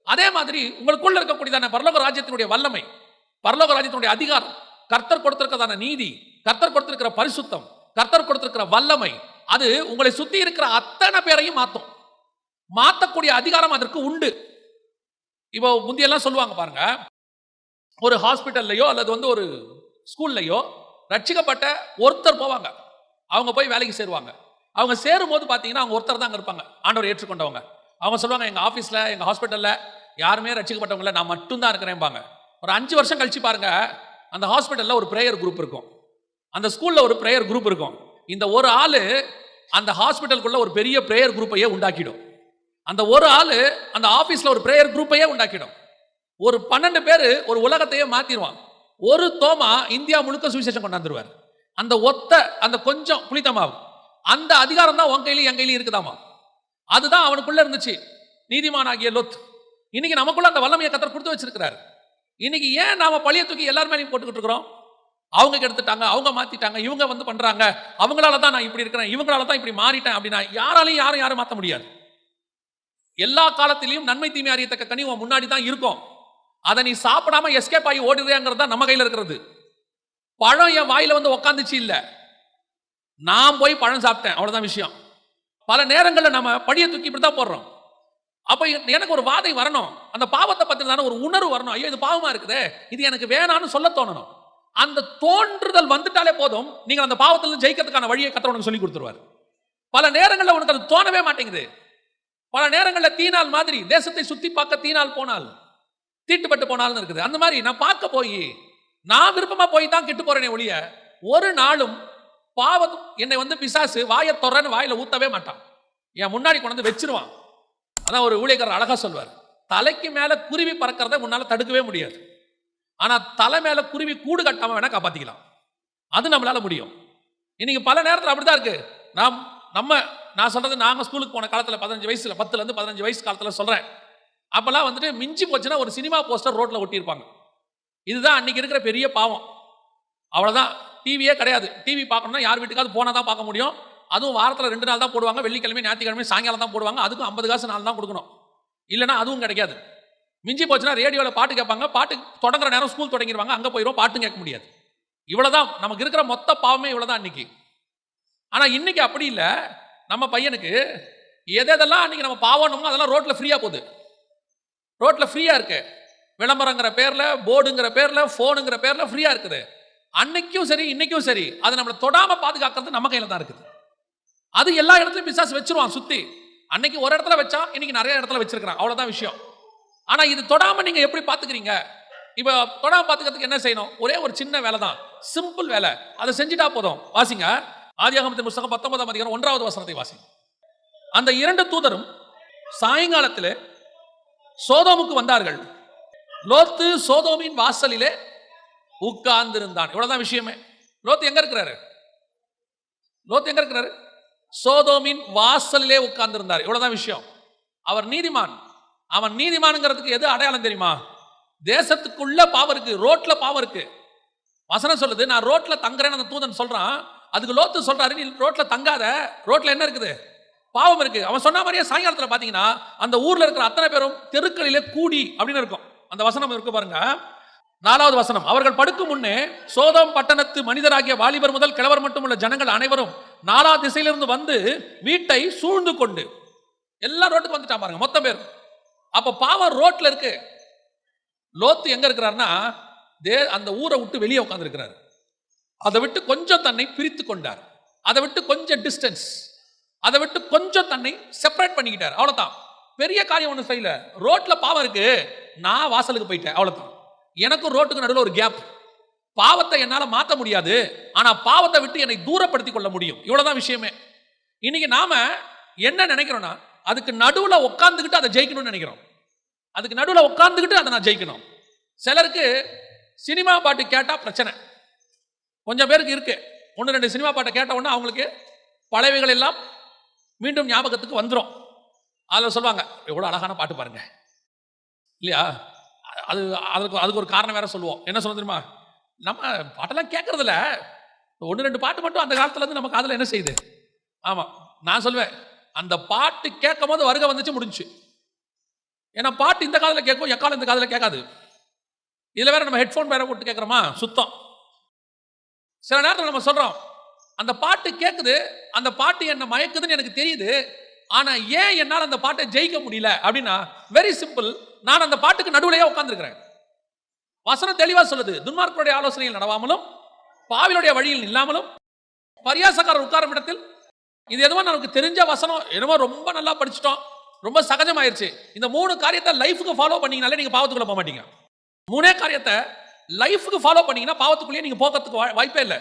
அதே மாதிரி உங்களுக்குள்ள இருக்கக்கூடியதான பரலோக ராஜ்யத்தினுடைய வல்லமை, பரலோக ராஜ்யத்தினுடைய அதிகாரம், கர்த்தர் கொடுத்திருக்கிறதான நீதி, கர்த்தர் கொடுத்திருக்கிற பரிசுத்தம், கர்த்தர் கொடுத்திருக்கிற வல்லமை, அது உங்களை சுத்தி இருக்கிற அத்தனை பேரையும் மாத்தும். மாத்தக்கூடிய அதிகாரம் அதற்கு உண்டு. இப்போ முந்தியெல்லாம் சொல்லுவாங்க பாருங்க, ஒரு ஹாஸ்பிட்டல்லையோ அல்லது வந்து ஒரு ஸ்கூல்லையோ ரட்சிக்கப்பட்ட ஒருத்தர் போவாங்க, அவங்க போய் வேலைக்கு சேருவாங்க. அவங்க சேரும் போது பார்த்தீங்கன்னா அவங்க ஒருத்தர் தான் அங்கே இருப்பாங்க, ஆண்டவர் ஏற்றுக்கொண்டவங்க. அவங்க சொல்லுவாங்க, எங்கள் ஆஃபீஸில் எங்கள் ஹாஸ்பிட்டலில் யாருமே ரட்சிக்கப்பட்டவங்கள நான் மட்டும்தான் இருக்கிறேன்பாங்க. ஒரு 5 வருஷம் கழிச்சு பாருங்க, அந்த ஹாஸ்பிட்டலில் ஒரு ப்ரேயர் குரூப் இருக்கும், அந்த ஸ்கூலில் ஒரு ப்ரேயர் குரூப் இருக்கும். இந்த ஒரு ஆள் அந்த ஹாஸ்பிட்டலுக்குள்ள ஒரு பெரிய ப்ரேயர் குரூப்பையே உண்டாக்கிடும். அந்த ஒரு ஆள் அந்த ஆஃபீஸில் ஒரு ப்ரேயர் குரூப்பையே உண்டாக்கிடும். ஒரு 12 பேர் ஒரு உலகத்தையே மாத்திடுவான். ஒரு தோமா இந்தியா முழுக்க சுவிசேஷம் கொண்டாந்துருவார். அந்த அந்த கொஞ்சம் புளித்தமாவு, அந்த அதிகாரம் தான் உன் கையிலையும் என் கையிலையும் இருக்குதாமா. அதுதான் அவனுக்குள்ள இருந்துச்சு, நீதிமான் ஆகிய லோத். இன்னைக்கு நமக்குள்ள அந்த வல்லமையை கர்த்தர் கொடுத்து வச்சிருக்கிறார். இன்னைக்கு ஏன் நாம பழிய தூக்கி எல்லார் மேலேயும் போட்டுக்கிட்டு இருக்கிறோம்? அவங்க கெடுத்துட்டாங்க, அவங்க மாத்திட்டாங்க, இவங்க வந்து பண்றாங்க, அவங்களால தான் நான் இப்படி இருக்கிறேன், இவங்களால தான் இப்படி மாறிட்டேன் அப்படின்னா யாராலையும் யாரும் மாற்ற முடியாது. எல்லா காலத்திலையும் நன்மை தீமை அறியத்தக்க கனி உன் முன்னாடி தான் இருக்கும். அதை நீ சாப்பிடாம எஸ்கேப் ஆகி ஓடுறியாங்கிறது தான் நம்ம கையில் இருக்கிறது. பழம் என் வாயில வந்து உக்காந்துச்சு இல்ல, நான் போய் பழம் சாப்பிட்டேன், அவ்வளவுதான் விஷயம். பல நேரங்களில் நம்ம படியை தூக்கி இப்படிதான் போடுறோம். அப்ப எனக்கு ஒரு வாதை வரணும், அந்த பாவத்தை பத்தின ஒரு உணர்வு வரணும். ஐயோ இது பாவமா இருக்குதே, இது எனக்கு வேணான்னு சொல்ல தோணணும். அந்த தோன்றுதல் வந்துட்டாலே போதும், நீங்க அந்த பாவத்திலிருந்து ஜெயிக்கிறதுக்கான வழியை கர்த்தர் உனக்கு சொல்லி கொடுத்துருவார். பல நேரங்களில் உனக்கு அது தோணவே மாட்டேங்குது. பல நேரங்களில் தீனால் மாதிரி தேசத்தை சுத்தி பார்க்க தீனால் போனால் தீட்டுப்பட்டு போனாலும் இருக்குது. அந்த மாதிரி நான் பார்க்க போய் நான் விருப்பமா போய் தான் கெட்டு போறேனே ஒழிய, ஒரு நாளும் பாவம் என்னை வந்து பிசாசு வாயை தொறன்னு வாயில ஊத்தவே மாட்டான், என் முன்னாடி கொண்டு வந்து வச்சிருவான். அதான் ஒரு ஊழியக்காரர் அழகா சொல்வார், தலைக்கு மேல குருவி பறக்கிறத முன்னால தடுக்கவே முடியாது, ஆனா தலை மேல குருவி கூடு கட்டாம வேணா காப்பாத்திக்கலாம், அது நம்மளால முடியும். இன்னைக்கு பல நேரத்தில் அப்படிதான் இருக்கு. நான் சொல்றது, நாங்க ஸ்கூலுக்கு போன காலத்துல 15 வயசுல 10ல இருந்து 15 வயசு காலத்துல சொல்றேன். அப்பெல்லாம் வந்துட்டு மிஞ்சி போச்சுன்னா ஒரு சினிமா போஸ்டர் ரோட்ல ஒட்டியிருப்பாங்க. இதுதான் அன்னைக்கு இருக்கிற பெரிய பாவம். அவ்வளவுதான், டிவியே கிடையாது. டிவி பார்க்கணும்னா யார் வீட்டுக்காவது போனா தான் பார்க்க முடியும். அதுவும் வாரத்தில் 2 நாள் தான் போடுவாங்க, வெள்ளிக்கிழமை ஞாயிற்றுக்கிழமை சாயங்காலம் தான் போடுவாங்க. அதுக்கும் 50 காசு 4 தான் கொடுக்கணும், இல்லைன்னா அதுவும் கிடைக்காது. மிஞ்சி போச்சுன்னா ரேடியோவில் பாட்டு கேட்பாங்க, பாட்டு தொடங்குற நேரம் ஸ்கூல் தொடங்கிடுவாங்க, அங்கே போயிடும், பாட்டும் கேட்க முடியாது. இவ்வளவுதான் நமக்கு இருக்கிற மொத்த பாவமே, இவ்வளவுதான் அன்னைக்கு. ஆனா இன்னைக்கு அப்படி இல்லை. நம்ம பையனுக்கு எதெல்லாம் அன்னைக்கு நம்ம பாவணுமோ அதெல்லாம் ரோட்ல ஃப்ரீயா போகுது, ரோட்ல ஃப்ரீயா இருக்கு. விளம்பரங்கிற பேர்ல, போர்டுங்கிற பேர்ல, போனுங்கிற பேர்ல ஃப்ரீயா இருக்குது. அன்னைக்கும் சரி இன்னைக்கும் சரி, அதை நம்மளை தொடாம பாதுகாக்கிறது நம்ம கையில தான் இருக்குது. அது எல்லா இடத்துலயும் பிசாசு வச்சிருவான் சுத்தி. அன்னைக்கு ஒரு இடத்துல வச்சா இன்னைக்கு நிறைய இடத்துல வச்சிருக்கிறான், அவ்வளவுதான் விஷயம். ஆனா இது தொடாம நீங்க எப்படி பாத்துக்கிறீங்க? இப்ப தொடாம பாத்துக்கிறதுக்கு என்ன செய்யணும்? ஒரே ஒரு சின்ன வேலை தான், சிம்பிள் வேலை, அதை செஞ்சுட்டா போதும். வாசிங்க, ஆதியாகமத்தின் புத்தகம் 19ஆம் அதிகாரம் 1வது வசனத்தை வாசிங்க. அந்த 2 தூதரும் சாயங்காலத்திலே சோதோமுக்கு வந்தார்கள். லோத்து சோதோமின் வாசலிலே உட்கார்ந்திருந்தான். இவ்வளவுதான் விஷயமே. லோத்து எங்க இருக்கிறாரு? லோத்து எங்க இருக்கிறாரு? சோதோமின் வாசலிலே உட்கார்ந்திருந்தார். இவ்வளவுதான் விஷயம். அவர் நீதிமான். அவன் நீதிமான்ங்கிறதுக்கு எது அடையாளம் தெரியுமா? தேசத்துக்குள்ள பாவம் இருக்கு, ரோட்ல பாவம் இருக்கு. வசனம் சொல்லுது, நான் ரோட்ல தங்குறேன்னு அந்த தூதன் சொல்றான். அதுக்கு லோத்து சொல்றாரு, நீ ரோட்ல தங்காத, ரோட்ல என்ன இருக்குது? பாவம் இருக்கு. அவன் சொன்ன மாதிரியே சாயங்காலத்தில் பாத்தீங்கன்னா அந்த ஊர்ல இருக்கிற அத்தனை பேரும் தெருக்களிலே கூடி அப்படின்னு இருக்கும். அந்த வசனம் இருக்கு பாருங்க, 4வது வசனம். அவர்கள் படுக்கும் முன்னே சோதோம் பட்டணத்து மனிதராகிய வாலிபர் முதல் கிழவர் மட்டும் உள்ள ஜனங்கள் அனைவரும் 4 திசையிலிருந்து வந்து வீட்டை சூழ்ந்து கொண்டு, எல்லா ரோட்டுக்கு வந்துட்டான் பாருங்க, மொத்தம் பேர். அப்ப பாவம் ரோட்ல இருக்கு. லோத்து எங்க இருக்கிறாருன்னா அந்த ஊரை விட்டு வெளியே உட்கார்ந்திருக்கிறார். அதை விட்டு கொஞ்சம் தன்னை பிரித்து கொண்டார். அதை விட்டு கொஞ்சம் டிஸ்டன்ஸ், அதை விட்டு கொஞ்சம் தன்னை செப்பரேட் பண்ணிக்கிட்டார். அவ்வளவுதான். பெரிய காரியம் ஒன்றும் செய்யல. ரோட்ல பாவம் இருக்கு, நான் வாசலுக்கு போயிட்டேன், அவ்வளவுதான். எனக்கும் ரோட்டுக்கு நடுவில் ஒரு கேப். பாவத்தை என்னால மாற்ற முடியாது, ஆனா பாவத்தை விட்டு என்னை தூரப்படுத்திக் கொள்ள முடியும். இவ்வளவுதான் விஷயமே. இன்னைக்கு நாம என்ன நினைக்கிறோம்னா, அதுக்கு நடுவுல உட்கார்ந்துக்கிட்டு அதை ஜெயிக்கணும்னு நினைக்கிறோம். அதுக்கு நடுவுல உட்கார்ந்துக்கிட்டு அதை நான் ஜெயிக்கணும். சிலருக்கு சினிமா பாட்டு கேட்டா பிரச்சனை. கொஞ்சம் பேருக்கு இருக்கு, 1-2 சினிமா பாட்டை கேட்ட உடனே அவங்களுக்கு பழையவைகள் எல்லாம் மீண்டும் ஞாபகத்துக்கு வந்துடும். அதில் சொல்லுவாங்க, எவ்வளோ அழகான பாட்டு பாருங்க இல்லையா. அதுக்கு ஒரு காரணம் வேற சொல்லுவோம். என்ன சொல்ல தெரியுமா, நம்ம பாட்டெல்லாம் கேட்கறதில்ல, 1-2 பாட்டு மட்டும் அந்த காலத்துல இருந்து நம்ம காதில் என்ன செய்யுது. ஆமாம், நான் சொல்லுவேன், அந்த பாட்டு கேட்கும் போது வருகை வந்துச்சு, முடிஞ்சு. ஏன்னா பாட்டு இந்த காதில் கேட்கும், எக்காலம் இந்த காதில் கேட்காது. இதில் வேற நம்ம ஹெட்ஃபோன் வேற போட்டு கேட்குறோமா, சுத்தம். சில நேரத்தில் நம்ம சொல்றோம், அந்த பாட்டு கேட்குது, அந்த பாட்டு என்ன மயக்குதுன்னு எனக்கு தெரியுது, ஆனா ஏன் என்னால் அந்த பாட்டை ஜெயிக்க முடியல அப்படின்னா, வெரி சிம்பிள், நான் அந்த பாட்டுக்கு நடுவுலையே உட்கார்ந்துருக்கிறேன். வசனம் தெளிவா சொல்லுது, துன்மார்க்கருடைய ஆலோசனையில் நடவாமலும் பாவிலுடைய வழியில் இல்லாமலும் பரியாசக்காரர் உட்காரும் இடத்தில். இது எதுவோ நமக்கு தெரிஞ்ச வசனம், என்னமோ ரொம்ப நல்லா படிச்சுட்டோம், ரொம்ப சகஜமாயிருச்சு. இந்த 3 காரியத்தை லைஃபுக்கு ஃபாலோ பண்ணீங்கனாலே நீங்க பாவத்துக்குள்ள போக மாட்டீங்க. 3 காரியத்தை லைஃபுக்கு ஃபாலோ பண்ணீங்கன்னா பாவத்துக்குள்ளேயே நீங்க போகிறதுக்கு வாய்ப்பே இல்லை.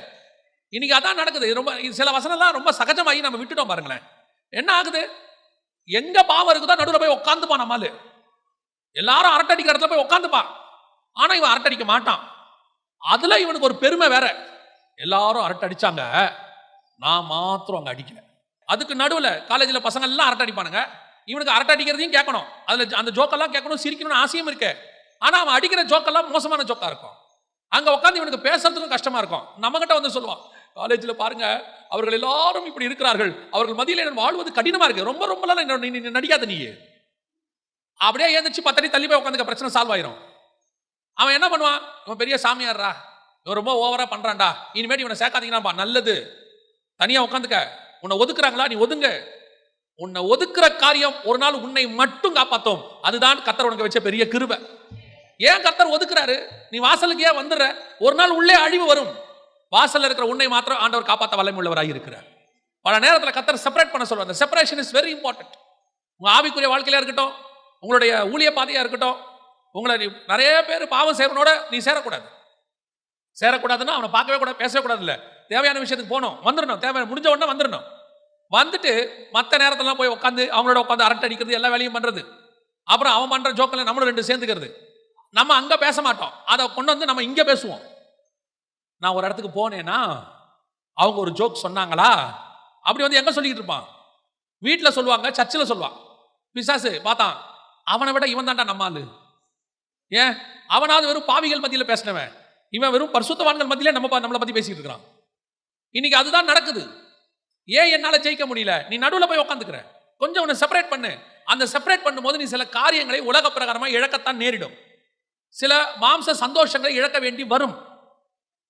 இன்னைக்கு அதான் நடக்குது. ரொம்ப சில வசனம்லாம் ரொம்ப சகஜமாகி நம்ம விட்டுட்டோம் பாருங்களேன். என்ன ஆகுது, எங்க பாவம் இருக்குதோ நடுவில் போய் உட்காந்துப்பான். நம்மால் எல்லாரும் அரட்டை அடிக்கிற இடத்துல போய் உட்காந்துப்பான், ஆனா இவன் அரட்டை அடிக்க மாட்டான். அதுல இவனுக்கு ஒரு பெருமை வேற, எல்லாரும் அரட்டை அடிச்சாங்க, நான் மாத்திரம் அங்க அடிக்கல. அதுக்கு நடுவில் காலேஜில் பசங்க எல்லாம் அரட்டை அடிப்பானுங்க, இவனுக்கு அரட்டை அடிக்கிறதையும் கேட்கணும், அதுல அந்த ஜோக்கெல்லாம் கேட்கணும், சிரிக்கணும்னு ஆசையும் இருக்கு. ஆனா அவன் அடிக்கிற ஜோக்கெல்லாம் மோசமான ஜோக்கா இருக்கும். அங்க உட்காந்து இவனுக்கு பேசுறதுக்கும் கஷ்டமா இருக்கும். நம்ம கிட்ட வந்து சொல்லுவான், காலேஜில் பாருங்க அவர்கள் எல்லாரும் இப்படி இருக்கிறார்கள், அவர்கள் மத்தியில் வாழ்வது கடினமா இருக்கு, ரொம்ப ரொம்பலாம் நடிக்காத நீ. அப்படியே ஏந்திச்சு 10 அடி தள்ளி போய் உட்காந்துக்க, பிரச்சனை சால்வ் ஆயிரும். அவன் என்ன பண்ணுவான், இவன் பெரிய சாமியாரா, இவன் ரொம்ப ஓவரா பண்றான்டா, இனிமேட்டு இவனை சேர்க்காதீங்கன்னா நல்லது, தனியா உட்காந்துக்க, உன்னை ஒதுக்குறாங்களா நீ ஒதுங்க. உன்னை ஒதுக்குற காரியம் ஒரு நாள் உன்னை மட்டும் காப்பாத்தும். அதுதான் கர்த்தர் உனக்கு வச்ச பெரிய கிருபை. ஏன் கர்த்தர் ஒதுக்குறாரு, நீ வாசலுக்கு ஏன் வந்துடுற, ஒரு நாள் உள்ளே அழிவு வரும். வாசல்ல இருக்கிற உன்னை மாத்திரம் ஆண்டவர் காப்பாற்ற வல்லமை உள்ளவராக இருக்கிறார். பல நேரத்தில் கர்த்தர் செப்பரேட் பண்ண சொல்லுவார். அந்த செப்பரேஷன் இஸ் வெரி இம்பார்ட்டன்ட். உங்க ஆவிக்குரிய வாழ்க்கையில இருக்கட்டும், உங்களுடைய ஊழிய பாதையா இருக்கட்டும், உங்களை நிறைய பேர் பாவம் செய்வனோட நீ சேரக்கூடாது. சேரக்கூடாதுன்னா அவனை பார்க்கவே கூடாது, பேசவே கூடாது. இல்ல, தேவையான விஷயத்துக்கு போகணும், வந்துடணும், தேவையான முடிஞ்ச உடனே வந்துடணும். வந்துட்டு மற்ற நேரத்திலாம் போய் உட்காந்து அவங்களோட உட்காந்து அரட்டை அடிக்கிறது, எல்லா வேலையும் பண்றது, அப்புறம் அவன் பண்ற ஜோக்கில் நம்மளும் 2 சேர்ந்துக்கிறது. நம்ம அங்க பேச மாட்டோம், அதை கொண்டு வந்து நம்ம இங்க பேசுவோம். நான் ஒரு இடத்துக்கு போனேன்னா அவங்க ஒரு ஜோக் சொன்னாங்களா, அப்படி வந்து எங்க சொல்லிட்டு இருப்பான், வீட்டில் சொல்லுவாங்க, சர்ச்சில் சொல்லுவான், பிசாசு பார்த்தான், அவனை விட இவன் தான்டா நம்ம ஆளு. ஏன், அவனாவது வெறும் பாவிகள் மத்தியில் பேசினவன், இவன் வெறும் பரிசுத்தவான்கள் மத்தியிலே நம்மளை பத்தி பேசிட்டு இருக்கிறான். இன்னைக்கு அதுதான் நடக்குது. ஏன் என்னால ஜெயிக்க முடியல, நீ நடுவில் போய் உட்காந்துக்கிற, கொஞ்சம் உன்னை செப்பரேட் பண்ணு. அந்த செப்பரேட் பண்ணும்போது நீ சில காரியங்களை உலக பிரகாரமாக இழக்கத்தான் நேரிடும். சில மாம்ச சந்தோஷங்களை இழக்க வேண்டி வரும்.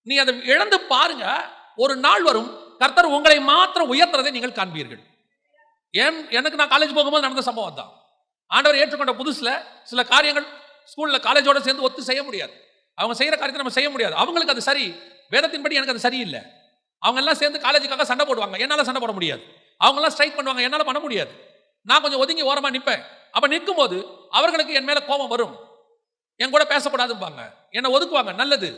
நீ அதை இழந்து பாருங்க, ஒரு நாள் வரும் கர்த்தர் உங்களை மாத்திரம் உயர்த்துறதை நீங்கள் காண்பீர்கள். ஏன், எனக்கு நான் காலேஜ் போகும்போது நடந்த சம்பவம் தான். ஆண்டவர் ஏற்றுக்கொண்ட புதுசுல சில காரியங்கள் ஸ்கூல்ல காலேஜோட சேர்ந்து ஒத்து செய்ய முடியாது. அவங்க செய்யற காரியத்தை நம்ம செய்ய முடியாது. அவங்களுக்கு அது சரி, வேதத்தின்படி எனக்கு அது சரியில்லை. அவங்க எல்லாம் சேர்ந்து காலேஜுக்காக சண்டை போடுவாங்க, என்னால சண்டை போட முடியாது. அவங்க எல்லாம் ஸ்ட்ரைக் பண்ணுவாங்க, என்னால பண்ண முடியாது. நான் கொஞ்சம் ஒதுங்கி ஓரமா நிற்பேன். அப்ப நிற்கும் போது அவர்களுக்கு என் மேல கோபம் வரும், என் கூட பேசக்கூடாதும்பாங்க, என்னை ஒதுக்குவாங்க. நல்லது,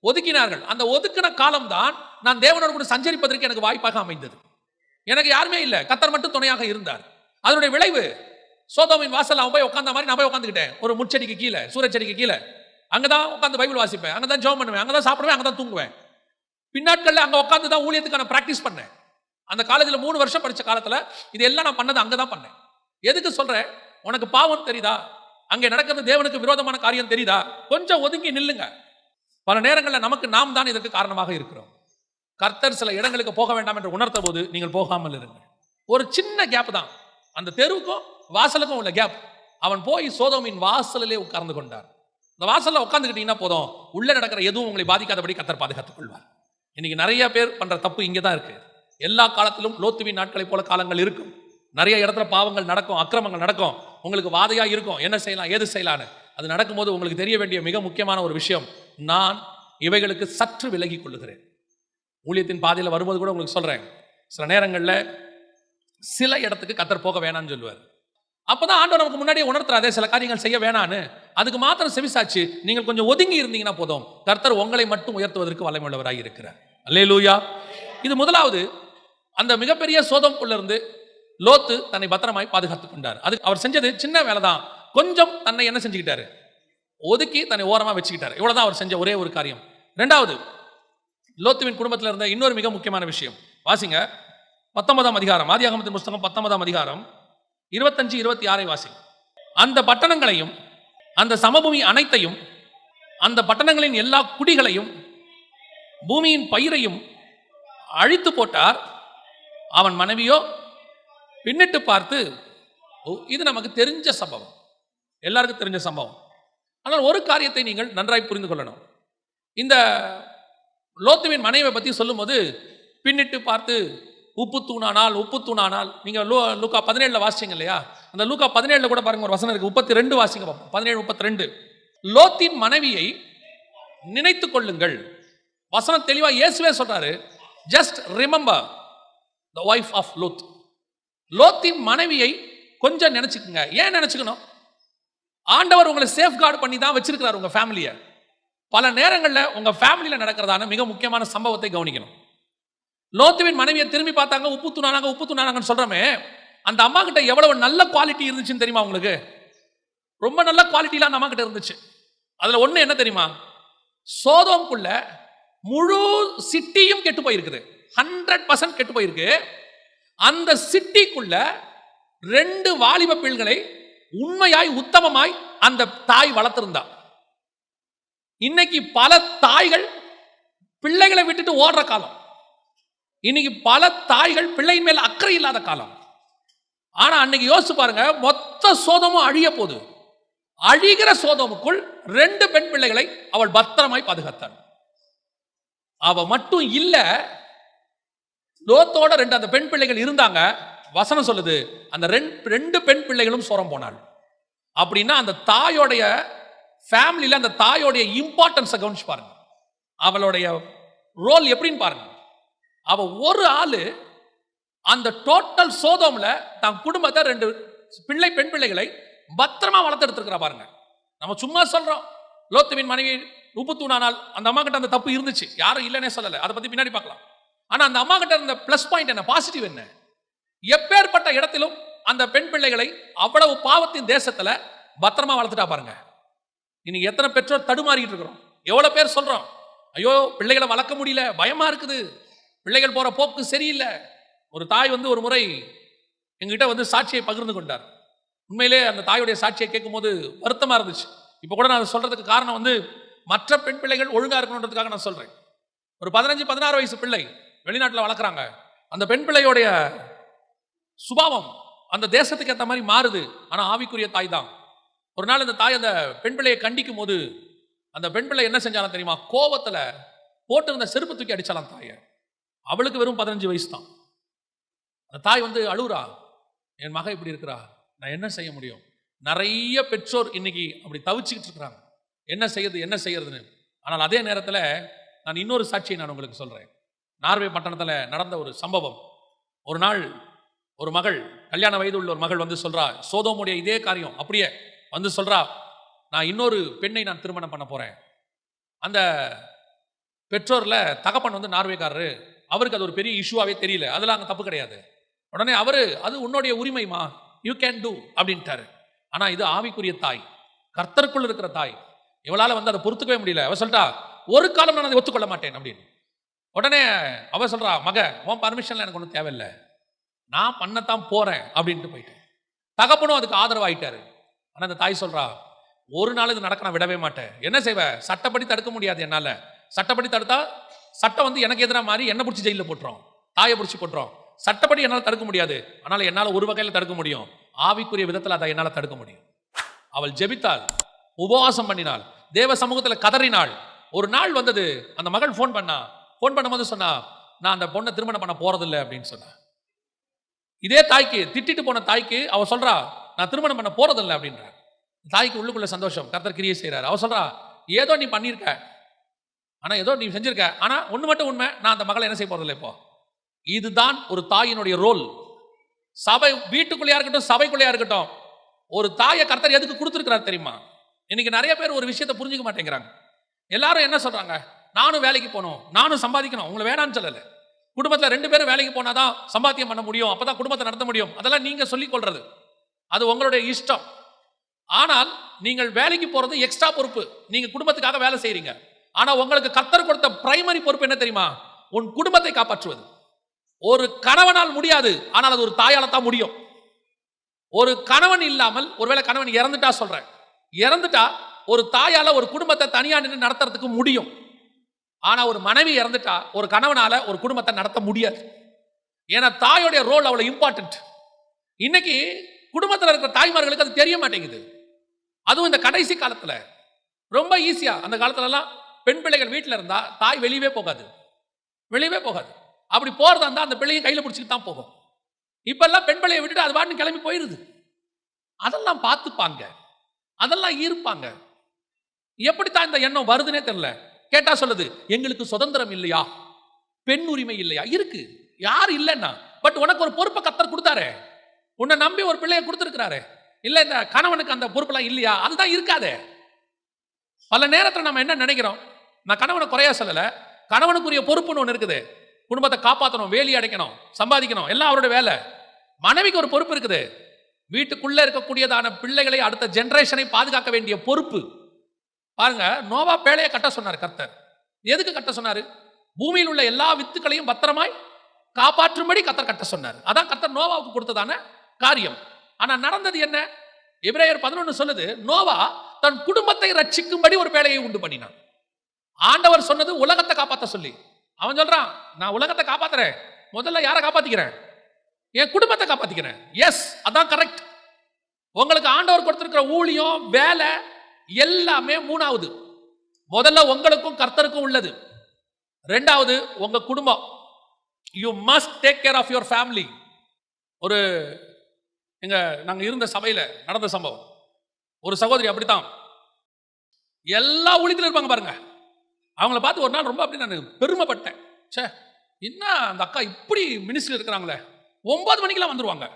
ஒதுக்கினார்கள். அந்த ஒதுக்கின காலம் தான் நான் தேவனோடு கூட சஞ்சரிப்பதற்கு எனக்கு வாய்ப்பாக அமைந்தது. எனக்கு யாருமே இல்லை, கர்த்தர் மட்டும் துணையாக இருந்தார். அதனுடைய விளைவு, சோதோமின் வாசல் அவன் போய் உட்கார்ந்த மாதிரி நான் போய் உட்காந்துக்கிட்டேன், ஒரு முச்செடிக்கு கீழே, சூரச்செடிக்கு கீழே. அங்கதான் உட்காந்து பைபிள் வாசிப்பேன், அங்கதான் ஜெபம் பண்ணுவேன், அங்கதான் சாப்பிடுவேன், அங்கதான் தூங்குவேன். பின்னாட்கள்ல அங்க உட்காந்து தான் ஊழியத்துக்கான பிராக்டிஸ் பண்ணேன். அந்த காலேஜில் 3 வருஷம் படிச்ச காலத்துல இது எல்லாம் நான் பண்ணது அங்கதான் பண்ணேன். எதுக்கு சொல்றேன், உனக்கு பாவம் தெரியுதா, அங்கே நடக்கிறது தேவனுக்கு விரோதமான காரியம் தெரியுதா, கொஞ்சம் ஒதுங்கி நில்லுங்க. பல நேரங்களில் நமக்கு நாம் தான் இதற்கு காரணமாக இருக்கிறோம். கர்த்தர் சில இடங்களுக்கு போக வேண்டாம் என்று உணர்த்த போது நீங்கள் போகாமல் இருங்க. ஒரு சின்ன கேப் தான், அந்த தெருவுக்கும் வாசலுக்கும் உள்ள கேப். அவன் போய் சோதோமின் வாசலிலே உட்கார்ந்து கொண்டார். இந்த வாசல்ல உட்கார்ந்துக்கிட்டீங்கன்னா போதும், உள்ள நடக்கிற எதுவும் உங்களை பாதிக்காதபடி கர்த்தர் பாதுகாத்துக் கொள்வார். இன்னைக்கு நிறைய பேர் பண்ற தப்பு இங்கே தான் இருக்கு. எல்லா காலத்திலும் லோத்துவின் நாட்களை போல காலங்கள் இருக்கும். நிறைய இடத்துல பாவங்கள் நடக்கும், அக்கிரமங்கள் நடக்கும், உங்களுக்கு வாதையா இருக்கும், என்ன செய்யலாம் ஏது செய்யலான்னு. அது நடக்கும்போது உங்களுக்கு தெரிய வேண்டிய மிக முக்கியமான ஒரு விஷயம், நான் இவைகளுக்கு சற்று விலகி கொள்ளுகிறேன். ஊழியத்தின் பாதையில் வரும்போது கூட உங்களுக்கு சொல்றேன், சில நேரங்களில் சில இடத்துக்கு கர்த்தர் போக வேணாம்னு சொல்லுவார். அப்பதான் ஆண்டவர் நமக்கு முன்னாடியே உணர்த்துறாதே சில காரியங்கள் செய்ய வேணான்னு. அதுக்கு மாத்திரம் செவிசாச்சு நீங்கள் கொஞ்சம் ஒதுங்கி இருந்தீங்கன்னா போதும், கர்த்தர் உங்களை மட்டும் உயர்த்துவதற்கு வல்லமையுள்ளவராக இருக்கிறார். அல்லேலூயா. இது முதலாவது. அந்த மிகப்பெரிய சோதோமுக்குள்ள இருந்து லோத்து தன்னை பத்திரமாய் பாதுகாத்துக் கொண்டார். அது அவர் செஞ்சது சின்ன வேலை தான். கொஞ்சம் தன்னை என்ன செஞ்சுக்கிட்டாரு, ஒதுக்கி தன்னை ஓரமா வச்சுக்கிட்டாரு. இவ்வளவுதான் அவர் செஞ்ச ஒரே ஒரு காரியம். இரண்டாவது, லோத்துவின் குடும்பத்தில் இருந்த இன்னொரு மிக முக்கியமான விஷயம் வாசிங்க. 19ஆம் அதிகாரம், ஆதியாகமத்தின் புஸ்தகம் 19ஆம் அதிகாரம் 25-26 வாசி. அந்த பட்டணங்களையும் அந்த சமபூமி அனைத்தையும் அந்த பட்டணங்களின் எல்லா குடிகளையும் பூமியின் பயிரையும் அழித்து போட்டார். அவன் மனைவியோ பின்னிட்டு பார்த்து, இது நமக்கு தெரிஞ்ச சம்பவம், எல்லாருக்கும் தெரிஞ்ச சம்பவம். ஆனால் ஒரு காரியத்தை நீங்கள் நன்றாய் புரிந்து கொள்ளணும். இந்த லோத்துவின் மனைவியை பற்றி சொல்லும்போது பின்னிட்டு பார்த்து உப்பு தூணானால் நீங்க லூக்கா 17 வாசிங்க இல்லையா? அந்த லூக்கா 17 கூட பாருங்க, ஒரு வசனம் இருக்கு. 32 வாசிங்க பார்ப்போம். 17:32. லோத்தின் மனைவியை நினைத்துக் கொள்ளுங்கள். வசனம் தெளிவா இயேசுவே சொல்றாரு, just remember the wife of Lot. லோத்தின் மனைவியை கொஞ்சம் நினைச்சுக்குங்க. ஏன் நினைச்சுக்கணும்? ஆண்டவர் உங்களை சேஃப் கார்டு பண்ணி தான் வச்சிருக்கிறார் உங்க ஃபேமிலியை. பல நேரங்களில் உங்க ஃபேமிலியில் நடக்கிறதான மிக முக்கியமான சம்பவத்தை கவனிக்கணும். லோத்துவின் மனைவியை திரும்பி பார்த்தாங்க, உப்பு தூணானாங்கன்னு சொல்றமே, அந்த அம்மா கிட்ட எவ்வளவு நல்ல குவாலிட்டி இருந்துச்சுன்னு தெரியுமா உங்களுக்கு? ரொம்ப நல்ல குவாலிட்டிலாம் அந்த அம்மா கிட்ட இருந்துச்சு. அதுல ஒண்ணு என்ன தெரியுமா? சோதோமுக்குள்ள முழு சிட்டியும் கெட்டு போயிருக்குது. 100% கெட்டு போயிருக்கு. அந்த சிட்டிக்குள்ள 2 வாலிப பிள்ளைகளை உண்மையாய் உத்தமமாய் அந்த தாய் வளர்த்திருந்தா. இன்னைக்கு பல தாய்கள் பிள்ளைகளை விட்டுட்டு ஓடுற காலம். இன்னைக்கு பல தாய்கள் பிள்ளையின் மேல் அக்கறை இல்லாத காலம். ஆனா அன்னைக்கு யோசிச்சு பாருங்க, மொத்த சோதமும் அழிய போது. அழிகிற சோதமுக்குள் 2 பெண் பிள்ளைகளை அவள் பத்திரமாய் பாதுகாத்தாள். அவ மட்டும் இல்ல, லோத்தோட 2 அந்த பெண் பிள்ளைகள் இருந்தாங்க. வசனம் சொல்லுது, அந்த 2 பெண் பிள்ளைகளும் சோரம் போனாள். அப்படின்னா அந்த தாயோடைய ஃபேமிலியில அந்த தாயோடைய இம்பார்ட்டன்ஸை கவனிச்சு பாருங்க. அவளுடைய ரோல் எப்படின்னு பாருங்க. அவ ஒரு ஆளு அந்த டோட்டல் சோதோம்ல தன் குடும்பத்தை 2 பெண் பிள்ளைகளை பத்திரமா வளர்த்தெடுத்திருக்கிறா பாருங்க. நம்ம சும்மா சொல்றோம், லோத்துவின் மனைவி உப்பு தூணானால் அந்த அம்மா கிட்ட அந்த தப்பு இருந்துச்சு, யாரும் இல்லைன்னே சொல்லல, அதை பத்தி பின்னாடி பார்க்கலாம். ஆனா அந்த அம்மா கிட்ட இருந்த பிளஸ் பாயிண்ட் என்ன, பாசிட்டிவ் என்ன? எப்பேற்பட்ட இடத்திலும் அந்த பெண் பிள்ளைகளை அவ்வளவு பாவத்தின் தேசத்துல பத்திரமா வளர்த்துட்டா பாருங்க. இன்னைக்கு எத்தனை பெற்றோர் தடுமாறிட்டு இருக்கிறோம். எவ்வளவு பேர் சொல்றோம், ஐயோ பிள்ளைகளை வளர்க்க முடியல, பயமா இருக்குது, பிள்ளைகள் போற போக்கு சரியில்லை. ஒரு தாய் ஒரு முறை எங்கிட்ட சாட்சியை பகிர்ந்து கொண்டார். உண்மையிலே அந்த தாயுடைய சாட்சியை கேட்கும் போது வருத்தமா இருந்துச்சு. இப்ப கூட நான் சொல்றதுக்கு காரணம் மற்ற பெண் பிள்ளைகள் ஒழுங்கா இருக்கணுன்றதுக்காக நான் சொல்றேன். ஒரு 15-16 வயசு பிள்ளை வெளிநாட்டில் வளர்க்குறாங்க. அந்த பெண் பிள்ளையோடைய சுபாவம் அந்த தேசத்துக்கு ஏற்ற மாதிரி மாறுது. ஆனா ஆவிக்குரிய தாய் தான். ஒரு நாள் அந்த தாய் அந்த பெண் பிள்ளையை கண்டிக்கும் போது அந்த பெண் பிள்ளை என்ன செஞ்சாலும் தெரியுமா? கோபத்துல போட்டு இருந்த செருப்பு தூக்கி அடிச்சாலாம் தாய. அவளுக்கு வெறும் 15 வயசு தான். அந்த தாய் அழுகுறா, என் மக இப்படி இருக்கிறா, நான் என்ன செய்ய முடியும்? நிறைய பெற்றோர் இன்னைக்கு அப்படி தவிச்சுக்கிட்டு இருக்கிறாங்க, என்ன செய்யறதுன்னு. ஆனால் அதே நேரத்தில் நான் இன்னொரு சாட்சியை நான் உங்களுக்கு சொல்றேன். நார்வே பட்டணத்தில் நடந்த ஒரு சம்பவம். ஒரு நாள் ஒரு மகள், கல்யாண வயது உள்ள ஒரு மகள் சொல்றா, சோதோமுடைய இதே காரியம் அப்படியே சொல்றா, நான் இன்னொரு பெண்ணை நான் திருமணம் பண்ண போறேன். அந்த பெற்றோர்ல தகப்பன் நார்வேக்காரரு, அவருக்கு அது ஒரு பெரிய இஷ்யூவாவே தெரியல, அதெல்லாம் அங்கே தப்பு கிடையாது. உடனே அவரு, அது உன்னுடைய உரிமைமா, யூ கேன் டூ அப்படின்ட்டாரு. ஆனா இது ஆவிக்குரிய தாய், கர்த்தருக்குள் இருக்கிற தாய். இவளால அதை பொறுத்துக்கவே முடியல. அவ சொல்றா, ஒரு காலம் நான் அதை ஒத்துக்கொள்ள மாட்டேன் அப்படின்னு. உடனே அவ சொல்றா, மக உன் பர்மிஷன்ல எனக்கு ஒன்றும் தேவையில்லை, நான் பண்ணத்தான் போறேன் அப்படின்ட்டு போயிட்டேன். தகப்பனும் அதுக்கு ஆதரவாயிட்டாரு. ஆனா அந்த தாய் சொல்றா, ஒரு நாள் இது நடக்க நான் விடவே மாட்டேன். என்ன செய்வ? சட்டப்படி தடுக்க முடியாது என்னால. சட்டப்படி தடுத்தா சட்டம் எனக்கு எதிராக மாறி என்ன பிடிச்சி ஜெயிலில் போட்டுரும், தாயை பிடிச்சி போட்டுரும். சட்டப்படி என்னால் தடுக்க முடியாது, ஆனால் என்னால் ஒரு வகையில் தடுக்க முடியும், ஆவிக்குரிய விதத்தில் அதை என்னால் தடுக்க முடியும். அவள் ஜெபித்தாள், உபவாசம் பண்ணினாள், தேவ சமூகத்தில் கதறினாள். ஒரு நாள் வந்தது, அந்த மகள் ஃபோன் பண்ணும்போது சொன்னா, நான் அந்த பொண்ணை திருமணம் பண்ண போறதில்லை அப்படின்னு சொன்ன. இதே தாய்க்கு, திட்டிட்டு போன தாய்க்கு அவ சொல்றா, நான் திருமணம் பண்ண போறதில்லை அப்படின்ற. தாய்க்கு உள்ளுக்குள்ள சந்தோஷம், கர்த்தர் கிரியை செய்கிறார். அவ சொல்றா, ஏதோ நீ பண்ணியிருக்க, ஆனால் ஏதோ நீ செஞ்சிருக்க, ஆனால் ஒன்று மட்டும் உண்மை, நான் அந்த மகளை என்ன செய்ய போறதில்லை. இப்போ இதுதான் ஒரு தாயினுடைய ரோல். சபை வீட்டுக்குள்ளேயா இருக்கட்டும், சபைக்குள்ளேயா இருக்கட்டும், ஒரு தாயை கர்த்தர் எதுக்கு கொடுத்துருக்கிறார் தெரியுமா? இன்னைக்கு நிறைய பேர் ஒரு விஷயத்தை புரிஞ்சுக்க மாட்டேங்கிறாங்க. எல்லாரும் என்ன சொல்றாங்க, நானும் வேலைக்கு போகணும், நானும் சம்பாதிக்கணும். உங்களை வேணான்னு சொல்லலை. குடும்பத்தில் 2 பேரும் வேலைக்கு போனாதான் சம்பாத்தியம் பண்ண முடியும், அப்பதான் குடும்பத்தை நடத்த முடியும். அதெல்லாம் நீங்க சொல்லிக் கொள்றது, அது உங்களுடைய இஷ்டம். ஆனால் நீங்கள் வேலைக்கு போறது எக்ஸ்ட்ரா பொறுப்பு. நீங்க குடும்பத்துக்காக வேலை செய்றீங்க. ஆனா உங்களுக்கு கர்த்தர் கொடுத்த பிரைமரி பொறுப்பு என்ன தெரியுமா? உன் குடும்பத்தை காப்பாற்றுவது. ஒரு கணவனால் முடியாது, ஆனால் அது ஒரு தாயால தான் முடியும். ஒரு கணவன் இல்லாமல், ஒருவேளை கணவன் இறந்துட்டா சொல்றேன், இறந்துட்டா ஒரு தாயால ஒரு குடும்பத்தை தனியா நின்று நடத்துறதுக்கு முடியும். ஆனா ஒரு மனைவி இறந்துட்டா ஒரு கணவனால ஒரு குடும்பத்தை நடத்த முடியாது. ஏன்னா தாயோடைய ரோல் அவ்வளவு இம்பார்ட்டன்ட். இன்னைக்கு குடும்பத்தில் இருக்கிற தாய்மார்களுக்கு அது தெரிய மாட்டேங்குது. அதுவும் இந்த கடைசி காலத்துல ரொம்ப ஈஸியா. அந்த காலத்துல எல்லாம் பெண் பிள்ளைகள் வீட்டில் இருந்தா தாய் வெளியவே போகாது, வெளியவே போகாது. அப்படி போறதா இருந்தா அந்த பிள்ளையை கையில பிடிச்சிட்டு தான் போகும். இப்ப எல்லாம் பெண் பிள்ளையை விட்டுட்டு அது பாட்டு கிளம்பி போயிருது. அதெல்லாம் பார்த்துப்பாங்க, அதெல்லாம் இருப்பாங்க. எப்படித்தான் இந்த எண்ணம் வருதுன்னே தெரியல. கேட்டா சொல்லுது, எங்களுக்கு சுதந்திரம் இல்லையா, பெண் உரிமை இல்லையா? இருக்கு, யார் இல்லைன்னா. பட் உனக்கு ஒரு பொறுப்பை கர்த்தர் கொடுத்தாரு, உன்னை நம்பி ஒரு பிள்ளையை கொடுத்துருக்கிறாரு. இல்ல இந்த கணவனுக்கு அந்த பொறுப்பெல்லாம் இல்லையா? அதுதான் இருக்காது. பல நேரத்தில் நம்ம என்ன நினைக்கிறோம், நான் கணவனை குறையா சொல்லல, கணவனுக்குரிய பொறுப்புன்னு ஒன்று இருக்குது. குடும்பத்தை காப்பாற்றணும், வேலி அடைக்கணும், சம்பாதிக்கணும், எல்லாம் அவரோட வேலை. மனைவிக்கு ஒரு பொறுப்பு இருக்குது, வீட்டுக்குள்ள இருக்கக்கூடியதான பிள்ளைகளை, அடுத்த ஜெனரேஷனை பாதுகாக்க வேண்டிய பொறுப்பு. பாருங்க, நோவா பேழையை கட்ட சொன்னார் கர்த்தர். எதுக்கு கட்ட சொன்னாரு? பூமியில் உள்ள எல்லா வித்துக்களையும் பத்திரமாய் காப்பாற்றும்படி கர்த்தர் கட்ட சொன்னார். அதான் கர்த்தர் நோவாவுக்கு கொடுத்ததான காரியம். ஆனா நடந்தது என்ன? எபிரேயர் 11 சொல்லுது, நோவா தன் குடும்பத்தை ரட்சிக்கும்படி ஒரு பேழையை உண்டு பண்ணினான். ஆண்டவர் சொன்னது உலகத்தை காப்பாற்ற சொல்லி. அவன் சொல்றான், நான் உலகத்தை காப்பாத்துறேன், முதல்ல யாரை காப்பாத்திக்கிறேன்? என் குடும்பத்தை காப்பாத்திக்கிறேன். எஸ், அதான் கரெக்ட். உங்களுக்கு ஆண்டவர் கொடுத்திருக்கிற ஊழியம், வேலை எல்லாமே மூணாவது. முதல்ல உங்களுக்கும் கர்த்தருக்கும் உள்ளது. ரெண்டாவது உங்க குடும்பம். You must take care of your family. ஒரு நாங்க இருந்த சபையில நடந்த சம்பவம். ஒரு சகோதரி அப்படித்தான், எல்லா ஊழியத்திலும் இருப்பாங்க பாருங்க. அவங்கள பார்த்து ஒரு நாள் ரொம்ப அப்படி நான் பெருமைப்பட்டேன். சே, என்ன அந்த அக்கா இப்படி மினிஸ்ட்ரி இருக்கிறாங்களே. 9 மணிக்கெல்லாம் வந்துருவாங்க,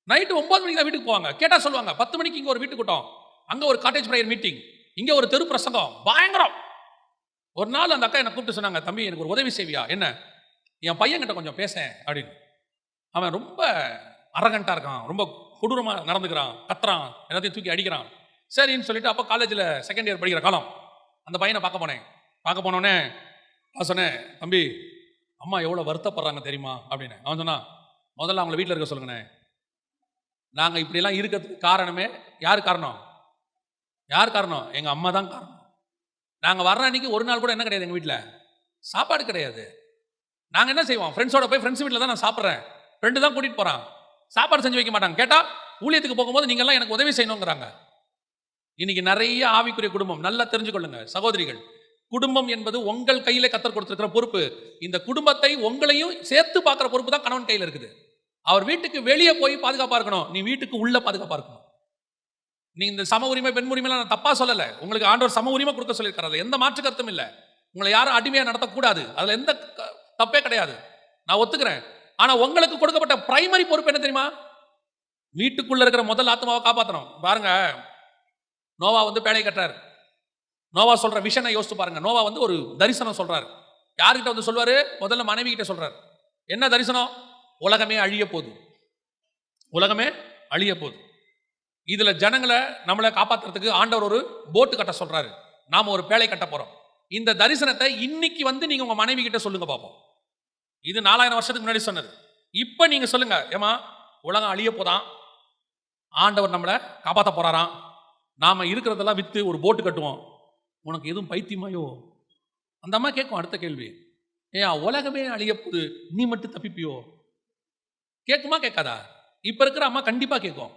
நைட்டு 9 மணிக்கு தான் வீட்டுக்கு போவாங்க. கேட்டா சொல்லுவாங்க, 10 மணிக்கு இங்க ஒரு வீட்டு கூட்டம், அங்க ஒரு காட்டேஜ் பிரேயர் மீட்டிங், இங்க ஒரு தெரு பிரசங்கம், பயங்கரம். ஒரு நாள் அந்த அக்கா என்ன கூப்பிட்டு சொன்னாங்க, தம்பி எனக்கு ஒரு உதவி செய்வியா? என்ன? என் பையன் கிட்ட கொஞ்சம் பேசேன் அப்படின்னு. அவன் ரொம்ப அரகண்டா இருக்கான், ரொம்ப கொடூரமா நடந்துக்கிறான், கத்துறான், எல்லாத்தையும் தூக்கி அடிக்கிறான். சரின்னு சொல்லிட்டு அப்போ காலேஜில் செகண்ட் இயர் படிக்கிற காலம், அந்த பையனை பார்க்க போனேன். பார்க்க போனோடனே நான் சொன்னேன், தம்பி அம்மா எவ்வளோ வருத்தப்படுறாங்க தெரியுமா அப்படின்னு. அவன் சொன்னான், முதல்ல அவங்கள வீட்டில் இருக்க சொல்லுங்கண்ணே. நாங்கள் இப்படியெல்லாம் இருக்கிறதுக்கு காரணமே யார் காரணம்? யார் காரணம்? எங்கள் அம்மா தான் காரணம். நாங்கள் வர்ற அன்னைக்கு ஒரு நாள் கூட என்ன கிடையாது, எங்கள் வீட்டில் சாப்பாடு கிடையாது. நாங்கள் என்ன செய்வோம், ஃப்ரெண்ட்ஸோட போய் ஃப்ரெண்ட்ஸ் வீட்டில் தான் நான் சாப்பிட்றேன், ஃப்ரெண்டு தான் கூட்டிகிட்டு போகிறான், சாப்பாடு செஞ்சு வைக்க மாட்டாங்க. கேட்டால் ஊழியத்துக்கு போகும்போது நீங்கள்லாம் எனக்கு உதவி செய்யணுங்கிறாங்க. இன்னைக்கு நிறைய ஆவிக்குரிய குடும்பம், நல்லா தெரிஞ்சுக்கொள்ளுங்க சகோதரிகள், குடும்பம் என்பது உங்கள் கையில கர்த்தர் கொடுத்திருக்கிற பொறுப்பு. இந்த குடும்பத்தை உங்களையும் சேர்த்து பார்க்கிற பொறுப்பு தான் கணவன் கையில் இருக்குது. அவர் வீட்டுக்கு வெளியே போய் பாதுகாப்பா இருக்கணும், நீ வீட்டுக்கு உள்ள பாதுகாப்பா இருக்கணும். நீ இந்த சம உரிமை, பெண் உரிமை நான் தப்பா சொல்லல. உங்களுக்கு ஆண்டவர் சம உரிமை கொடுக்க சொல்லியிருக்காரு, எந்த மாற்று கருத்தும் இல்லை. உங்களை யாரும் அடிமையா நடத்தக்கூடாது, அதுல எந்த தப்பே கிடையாது, நான் ஒத்துக்கிறேன். ஆனா உங்களுக்கு கொடுக்கப்பட்ட பிரைமரி பொறுப்பு என்ன தெரியுமா? வீட்டுக்குள்ள இருக்கிற முதல் ஆத்மாவை காப்பாற்றணும். பாருங்க, நோவா பேழை கட்டுறாரு. நோவா சொல்ற விஷனை யோசித்து பாருங்க. நோவா ஒரு தரிசனம் சொல்றாரு. யார்கிட்ட சொல்வாரு? முதல்ல மனைவி கிட்ட சொல்றாரு. என்ன தரிசனம்? உலகமே அழிய போகுது, உலகமே அழிய போகுது. இதுல ஜனங்களை நம்மளை காப்பாற்றுறதுக்கு ஆண்டவர் ஒரு போட்டு கட்ட சொல்றாரு, நாம ஒரு பேழை கட்ட போறோம். இந்த தரிசனத்தை இன்னைக்கு நீங்க உங்க மனைவி கிட்ட சொல்லுங்க பார்ப்போம். இது 4000 வருஷத்துக்கு முன்னாடி சொன்னது. இப்ப நீங்க சொல்லுங்க, ஏமா உலகம் அழிய போதான், ஆண்டவர் நம்மளை காப்பாற்ற போறாராம், நாம இருக்கிறதெல்லாம் வித்து ஒரு போட்டு கட்டுவோம், உனக்கு எதுவும் பைத்தியமாயோ? அந்த அம்மா கேட்கும் அடுத்த கேள்வி, ஏன் உலகமே அழிய போது, நீ மட்டும் தப்பிப்பியோ? கேட்குமா கேட்காதா? இப்ப இருக்கிற அம்மா கண்டிப்பா கேட்கும்.